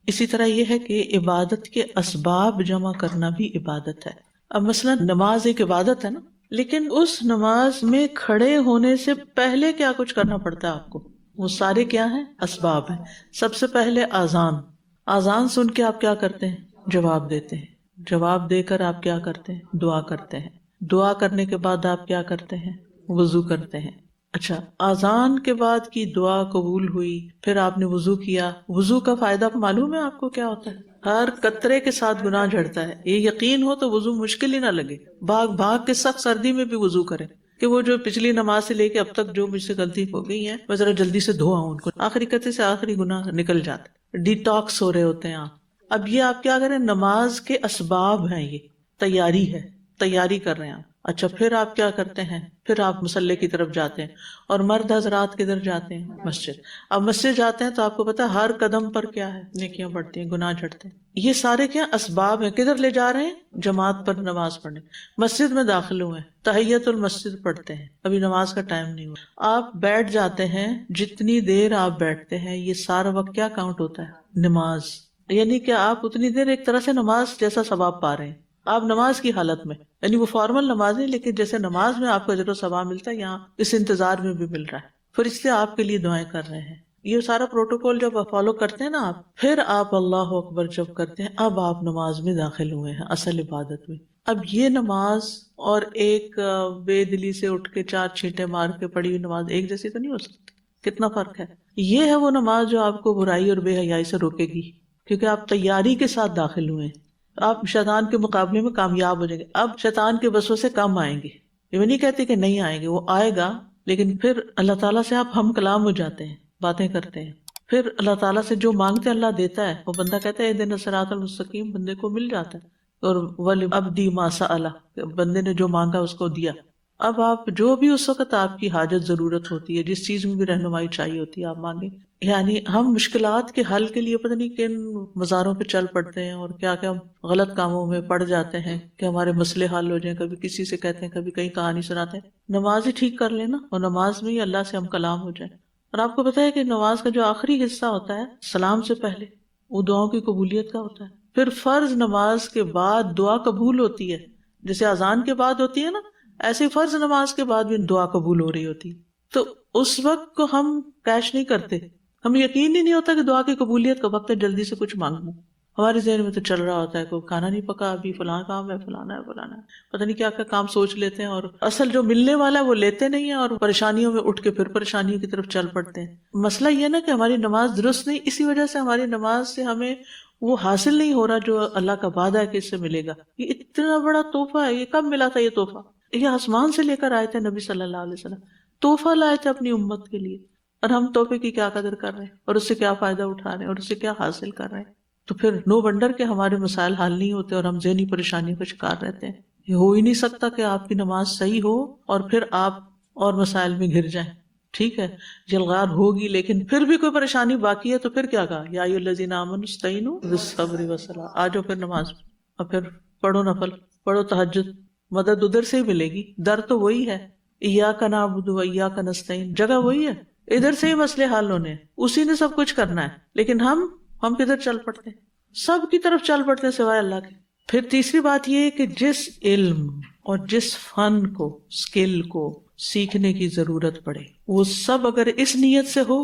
اسی طرح یہ ہے کہ عبادت کے اسباب جمع کرنا بھی عبادت ہے۔ اب مثلا نماز ایک عبادت ہے نا، لیکن اس نماز میں کھڑے ہونے سے پہلے کیا کچھ کرنا پڑتا ہے آپ کو؟ وہ سارے کیا ہیں؟ اسباب ہیں۔ سب سے پہلے اذان، اذان سن کے آپ کیا کرتے ہیں؟ جواب دیتے ہیں۔ جواب دے کر آپ کیا کرتے ہیں؟ دعا کرتے ہیں۔ دعا کرنے کے بعد آپ کیا کرتے ہیں؟ وضو کرتے ہیں۔ اچھا، اذان کے بعد کی دعا قبول ہوئی، پھر آپ نے وضو کیا۔ وضو کا فائدہ معلوم ہے آپ کو کیا ہوتا ہے؟ ہر قطرے کے ساتھ گناہ جھڑتا ہے۔ یہ یقین ہو تو وضو مشکل ہی نہ لگے، بھاگ بھاگ کے سخت سردی میں بھی وضو کریں کہ وہ جو پچھلی نماز سے لے کے اب تک جو مجھ سے غلطی ہو گئی ہے میں ذرا جلدی سے دھو آؤں ان کو، آخری قطرے سے آخری گناہ نکل جاتا، ڈیٹاکس ہو رہے ہوتے ہیں آپ۔ اب یہ آپ کیا کریں؟ نماز کے اسباب ہیں، یہ تیاری ہے، تیاری کر رہے ہیں آپ۔ اچھا پھر آپ کیا کرتے ہیں؟ پھر آپ مصلی کی طرف جاتے ہیں، اور مرد حضرات کدھر جاتے ہیں؟ مسجد۔ اب مسجد جاتے ہیں تو آپ کو پتا ہے ہر قدم پر کیا ہے؟ نیکیاں بڑھتی ہیں، گناہ جھڑتے ہیں۔ یہ سارے کیا اسباب ہیں، کدھر لے جا رہے ہیں؟ جماعت پر نماز پڑھنے۔ مسجد میں داخل ہوئے، تحیت المسجد پڑھتے ہیں، ابھی نماز کا ٹائم نہیں ہوا، آپ بیٹھ جاتے ہیں، جتنی دیر آپ بیٹھتے ہیں یہ سارا وقت کیا کاؤنٹ ہوتا ہے؟ نماز۔ یعنی کہ آپ اتنی دیر ایک طرح سے نماز جیسا ثواب پا رہے ہیں، آپ نماز کی حالت میں، یعنی وہ فارمل نماز نہیں، لیکن جیسے نماز میں آپ کو اجر و ثواب ملتا ہے یہاں اس انتظار میں بھی مل رہا ہے۔ فرشتے آپ کے لیے دعائیں کر رہے ہیں۔ یہ سارا پروٹوکول جب آپ فالو کرتے ہیں نا آپ، پھر آپ اللہ اکبر جب کرتے ہیں، اب آپ نماز میں داخل ہوئے ہیں، اصل عبادت میں۔ اب یہ نماز اور ایک بے دلی سے اٹھ کے 4 چھینٹے مار کے پڑھی ہوئی نماز ایک جیسی تو نہیں ہو سکتی، کتنا فرق ہے۔ یہ ہے وہ نماز جو آپ کو برائی اور بے حیائی سے روکے گی، کیونکہ آپ تیاری کے ساتھ داخل ہوئے ہیں، آپ شیطان کے مقابلے میں کامیاب ہو جائیں گے۔ اب شیطان کے وسوسے کم آئیں گے، یہ نہیں کہتے کہ نہیں آئیں گے، وہ آئے گا، لیکن پھر اللہ تعالیٰ سے آپ ہم کلام ہو جاتے ہیں، باتیں کرتے ہیں، پھر اللہ تعالیٰ سے جو مانگتے اللہ دیتا ہے۔ وہ بندہ کہتا ہے اہدنا الصراط المستقیم، بندے کو مل جاتا ہے۔ اور وَلِعَبْدِی مَا سَأَلَ، بندے نے جو مانگا اس کو دیا۔ اب آپ جو بھی اس وقت آپ کی حاجت ضرورت ہوتی ہے، جس چیز میں بھی رہنمائی چاہیے ہوتی ہے، آپ مانگیں۔ یعنی ہم مشکلات کے حل کے لیے پتہ نہیں کن مزاروں پہ چل پڑتے ہیں اور کیا کیا غلط کاموں میں پڑ جاتے ہیں کہ ہمارے مسئلے حل ہو جائیں، کبھی کسی سے کہتے ہیں، کبھی کہیں کہانی سناتے ہیں۔ نماز ہی ٹھیک کر لینا، اور نماز میں ہی اللہ سے ہم کلام ہو جائیں۔ اور آپ کو پتہ ہے کہ نماز کا جو آخری حصہ ہوتا ہے سلام سے پہلے، وہ دعاؤں کی قبولیت کا ہوتا ہے۔ پھر فرض نماز کے بعد دعا قبول ہوتی ہے، جیسے اذان کے بعد ہوتی ہے نا، ایسے فرض نماز کے بعد بھی دعا قبول ہو رہی ہوتی۔ تو اس وقت کو ہم کیش نہیں کرتے، ہمیں یقین ہی نہیں ہوتا کہ دعا کی قبولیت کا وقت ہے، جلدی سے کچھ مانگوں۔ ہمارے ذہن میں تو چل رہا ہوتا ہے کوئی کھانا نہیں پکا ابھی، فلاں کام ہے، فلانا ہے، فلانا ہے، پتہ نہیں کیا کیا کام سوچ لیتے ہیں، اور اصل جو ملنے والا ہے وہ لیتے نہیں ہیں، اور پریشانیوں میں اٹھ کے پھر پریشانیوں کی طرف چل پڑتے ہیں۔ مسئلہ یہ نا کہ ہماری نماز درست نہیں، اسی وجہ سے ہماری نماز سے ہمیں وہ حاصل نہیں ہو رہا جو اللہ کا وعدہ ہے کہ اس سے ملے گا۔ یہ اتنا بڑا تحفہ ہے، یہ کب ملا تھا یہ تحفہ؟ یہ آسمان سے لے کر آئے تھے نبی صلی اللہ علیہ وسلم، تحفہ لائے تھے اپنی امت کے لیے، اور ہم تحفے کی کیا قدر کر رہے ہیں، اور اس سے کیا فائدہ اٹھا رہے ہیں، اور اس سے کیا حاصل کر رہے ہیں۔ تو پھر نو ونڈر کہ ہمارے مسائل حل نہیں ہوتے اور ہم ذہنی پریشانیوں کا شکار رہتے ہیں۔ یہ ہو ہی نہیں سکتا کہ آپ کی نماز صحیح ہو اور پھر آپ اور مسائل میں گھر جائیں۔ ٹھیک ہے جلغار ہوگی، لیکن پھر بھی کوئی پریشانی باقی ہے تو پھر کیا کہا؟ یا ایھا الذین آمنوا استعینوا بالصبر والصلاۃ، آ جاؤ پھر نماز، اور پھر پڑھو نفل، پڑھو تہجد، مدد ادھر سے ہی ملے گی، در تو وہی ہے، ایاک نعبد و ایاک نستعین، جگہ وہی ہے، ادھر سے ہی مسئلے حل ہونے ہیں، اسی نے سب کچھ کرنا ہے۔ لیکن ہم کدھر چل پڑتے ہیں؟ سب کی طرف چل پڑتے ہیں سوائے اللہ کے۔ پھر تیسری بات یہ ہے کہ جس علم اور جس فن کو، اسکل کو سیکھنے کی ضرورت پڑے، وہ سب اگر اس نیت سے ہو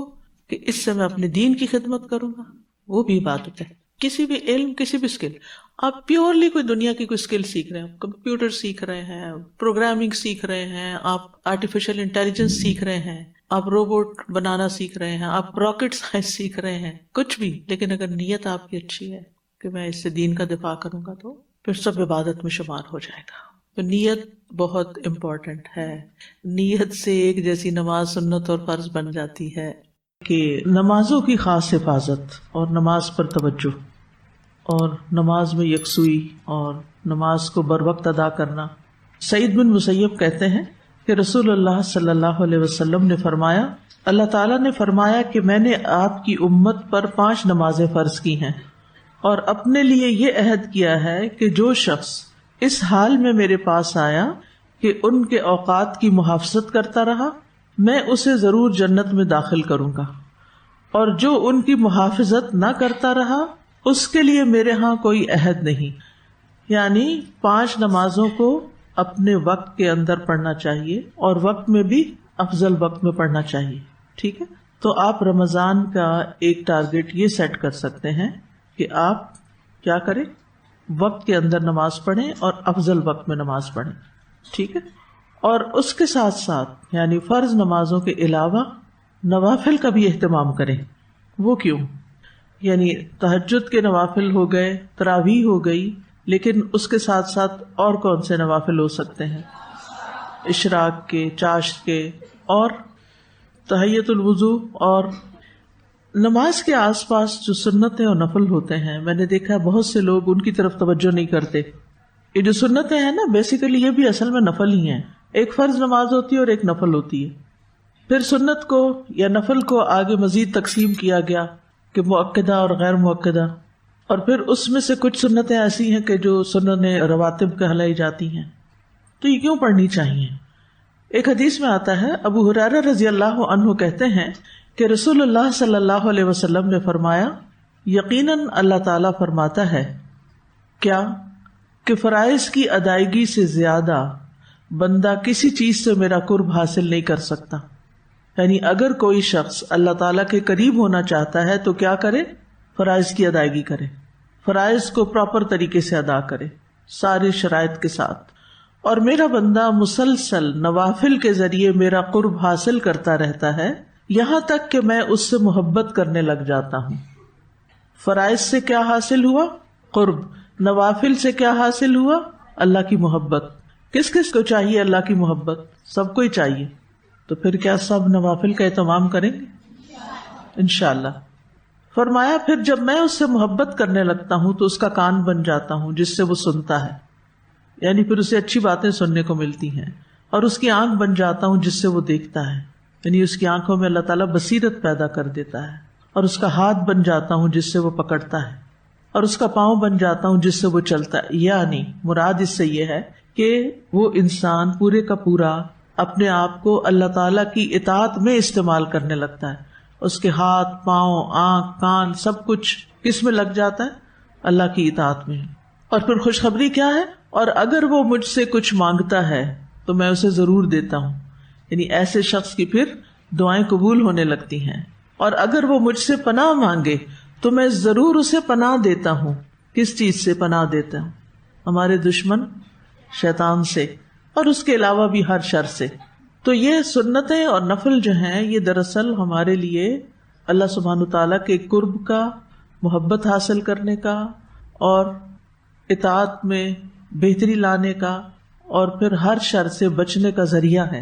کہ اس سے میں اپنے دین کی خدمت کروں گا، وہ بھی عبادت ہے۔ کسی بھی علم، کسی بھی اسکل، آپ پیورلی کوئی دنیا کی کوئی اسکل سیکھ رہے ہیں، کمپیوٹر سیکھ رہے ہیں، پروگرامنگ سیکھ رہے ہیں، آپ آرٹیفیشل انٹیلیجنس سیکھ رہے ہیں، آپ روبوٹ بنانا سیکھ رہے ہیں، آپ راکٹ سائنس سیکھ رہے ہیں، کچھ بھی، لیکن اگر نیت آپ کی اچھی ہے کہ میں اس سے دین کا دفاع کروں گا تو پھر سب عبادت میں شمار ہو جائے گا۔ تو نیت بہت امپورٹنٹ ہے۔ نیت سے ایک جیسی نماز سنت اور فرض بن جاتی ہے۔ کہ نمازوں کی خاص حفاظت اور نماز پر توجہ اور نماز میں یکسوئی اور نماز کو بر وقت ادا کرنا۔ سعید بن مسیب کہتے ہیں کہ رسول اللہ صلی اللہ علیہ وسلم نے فرمایا، اللہ تعالیٰ نے فرمایا کہ میں نے آپ کی امت پر 5 نمازیں فرض کی ہیں، اور اپنے لیے یہ عہد کیا ہے کہ جو شخص اس حال میں میرے پاس آیا کہ ان کے اوقات کی محافظت کرتا رہا، میں اسے ضرور جنت میں داخل کروں گا، اور جو ان کی محافظت نہ کرتا رہا اس کے لیے میرے ہاں کوئی عہد نہیں۔ یعنی 5 نمازوں کو اپنے وقت کے اندر پڑھنا چاہیے، اور وقت میں بھی افضل وقت میں پڑھنا چاہیے۔ ٹھیک ہے، تو آپ رمضان کا ایک ٹارگٹ یہ سیٹ کر سکتے ہیں کہ آپ کیا کریں، وقت کے اندر نماز پڑھیں اور افضل وقت میں نماز پڑھیں۔ ٹھیک ہے، اور اس کے ساتھ ساتھ یعنی فرض نمازوں کے علاوہ نوافل کا بھی اہتمام کریں۔ وہ کیوں؟ یعنی تہجد کے نوافل ہو گئے، تراویح ہو گئی، لیکن اس کے ساتھ ساتھ اور کون سے نوافل ہو سکتے ہیں؟ اشراق کے، چاشت کے، اور تحیت الوضو، اور نماز کے آس پاس جو سنتیں اور نفل ہوتے ہیں، میں نے دیکھا بہت سے لوگ ان کی طرف توجہ نہیں کرتے، یہ جو سنتیں ہیں نا بیسیکلی یہ بھی اصل میں نفل ہی ہیں. ایک فرض نماز ہوتی ہے اور ایک نفل ہوتی ہے. پھر سنت کو یا نفل کو آگے مزید تقسیم کیا گیا کہ مؤکدہ اور غیر مؤکدہ، اور پھر اس میں سے کچھ سنتیں ایسی ہیں کہ جو سنن رواتب کہلائی جاتی ہیں. تو یہ کیوں پڑھنی چاہیے؟ ایک حدیث میں آتا ہے، ابو ہریرہ رضی اللہ عنہ کہتے ہیں کہ رسول اللہ صلی اللہ علیہ وسلم نے فرمایا، یقیناً اللہ تعالیٰ فرماتا ہے کیا کہ فرائض کی ادائیگی سے زیادہ بندہ کسی چیز سے میرا قرب حاصل نہیں کر سکتا. یعنی اگر کوئی شخص اللہ تعالیٰ کے قریب ہونا چاہتا ہے تو کیا کرے؟ فرائض کی ادائیگی کرے، فرائض کو پراپر طریقے سے ادا کرے ساری شرائط کے ساتھ. اور میرا بندہ مسلسل نوافل کے ذریعے میرا قرب حاصل کرتا رہتا ہے یہاں تک کہ میں اس سے محبت کرنے لگ جاتا ہوں. فرائض سے کیا حاصل ہوا؟ قرب. نوافل سے کیا حاصل ہوا؟ اللہ کی محبت. کس کس کو چاہیے اللہ کی محبت؟ سب کو ہی چاہیے. تو پھر کیا سب نوافل کا اہتمام کریں گے؟ انشاءاللہ. فرمایا پھر جب میں اس سے محبت کرنے لگتا ہوں تو اس کا کان بن جاتا ہوں جس سے وہ سنتا ہے، یعنی پھر اسے اچھی باتیں سننے کو ملتی ہیں. اور اس کی آنکھ بن جاتا ہوں جس سے وہ دیکھتا ہے، یعنی اس کی آنکھوں میں اللہ تعالیٰ بصیرت پیدا کر دیتا ہے. اور اس کا ہاتھ بن جاتا ہوں جس سے وہ پکڑتا ہے. اور اس کا پاؤں بن جاتا ہوں جس سے وہ چلتا ہے. یعنی مراد اس سے یہ ہے کہ وہ انسان پورے کا پورا اپنے آپ کو اللہ تعالیٰ کی اطاعت میں استعمال کرنے لگتا ہے. اس کے ہاتھ، پاؤں، آنکھ، کان سب کچھ کس میں لگ جاتا ہے؟ اللہ کی اطاعت میں. اور پھر خوشخبری کیا ہے؟ اور اگر وہ مجھ سے کچھ مانگتا ہے تو میں اسے ضرور دیتا ہوں. یعنی ایسے شخص کی پھر دعائیں قبول ہونے لگتی ہیں. اور اگر وہ مجھ سے پناہ مانگے تو میں ضرور اسے پناہ دیتا ہوں. کس چیز سے پناہ دیتا ہوں؟ ہمارے دشمن شیطان سے، اور اس کے علاوہ بھی ہر شر سے. تو یہ سنتیں اور نفل جو ہیں یہ دراصل ہمارے لیے اللہ سبحانہ تعالیٰ کے قرب کا، محبت حاصل کرنے کا اور اطاعت میں بہتری لانے کا اور پھر ہر شر سے بچنے کا ذریعہ ہے.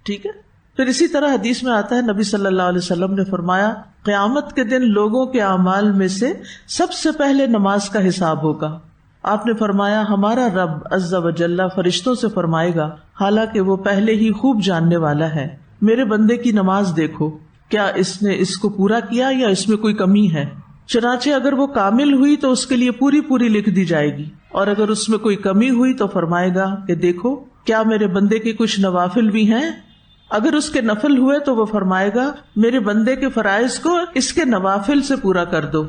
ٹھیک ہے. پھر اسی طرح حدیث میں آتا ہے، نبی صلی اللہ علیہ وسلم نے فرمایا قیامت کے دن لوگوں کے اعمال میں سے سب سے پہلے نماز کا حساب ہوگا. آپ نے فرمایا ہمارا رب عز و جل فرشتوں سے فرمائے گا، حالانکہ وہ پہلے ہی خوب جاننے والا ہے، میرے بندے کی نماز دیکھو، کیا اس نے اس کو پورا کیا یا اس میں کوئی کمی ہے؟ چنانچہ اگر وہ کامل ہوئی تو اس کے لیے پوری پوری لکھ دی جائے گی، اور اگر اس میں کوئی کمی ہوئی تو فرمائے گا کہ دیکھو کیا میرے بندے کے کچھ نوافل بھی ہیں. اگر اس کے نفل ہوئے تو وہ فرمائے گا میرے بندے کے فرائض کو اس کے نوافل سے پورا کر دو.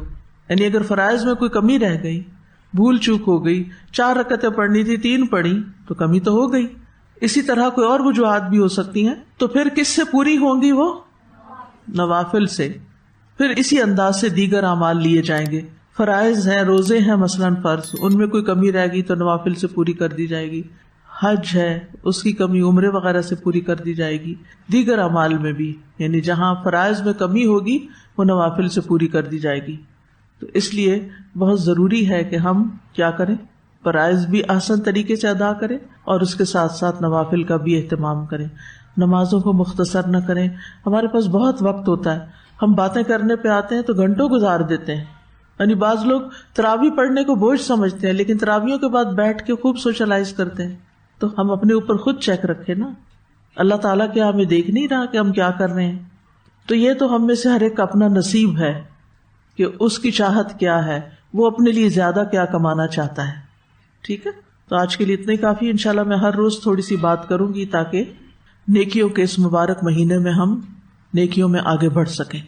یعنی اگر فرائض میں کوئی کمی رہ گئی، بھول چوک ہو گئی، 4 رکعتیں پڑھنی تھی 3 پڑھی تو کمی تو ہو گئی. اسی طرح کوئی اور وجوہات بھی ہو سکتی ہیں، تو پھر کس سے پوری ہوں گی؟ وہ نوافل سے. پھر اسی انداز سے دیگر اعمال لیے جائیں گے. فرائض ہیں، روزے ہیں مثلاً فرض، ان میں کوئی کمی رہ گئی تو نوافل سے پوری کر دی جائے گی. حج ہے، اس کی کمی عمرے وغیرہ سے پوری کر دی جائے گی. دیگر اعمال میں بھی یعنی جہاں فرائض میں کمی ہوگی وہ نوافل سے پوری کر دی جائے گی. تو اس لیے بہت ضروری ہے کہ ہم کیا کریں؟ فرائض بھی آسان طریقے سے ادا کریں اور اس کے ساتھ ساتھ نوافل کا بھی اہتمام کریں. نمازوں کو مختصر نہ کریں. ہمارے پاس بہت وقت ہوتا ہے، ہم باتیں کرنے پہ آتے ہیں تو گھنٹوں گزار دیتے ہیں. یعنی بعض لوگ تراویح پڑھنے کو بوجھ سمجھتے ہیں لیکن تراویحوں کے بعد بیٹھ کے خوب سوشلائز کرتے ہیں. تو ہم اپنے اوپر خود چیک رکھیں نا. اللہ تعالیٰ کیا ہمیں دیکھ نہیں رہا کہ ہم کیا کر رہے ہیں؟ تو یہ تو ہم میں سے ہر ایک کا اپنا نصیب ہے کہ اس کی چاہت کیا ہے، وہ اپنے لیے زیادہ کیا کمانا چاہتا ہے. ٹھیک ہے. تو آج کے لیے اتنا ہی کافی. انشاءاللہ میں ہر روز تھوڑی سی بات کروں گی تاکہ نیکیوں کے اس مبارک مہینے میں ہم نیکیوں میں آگے بڑھ سکیں.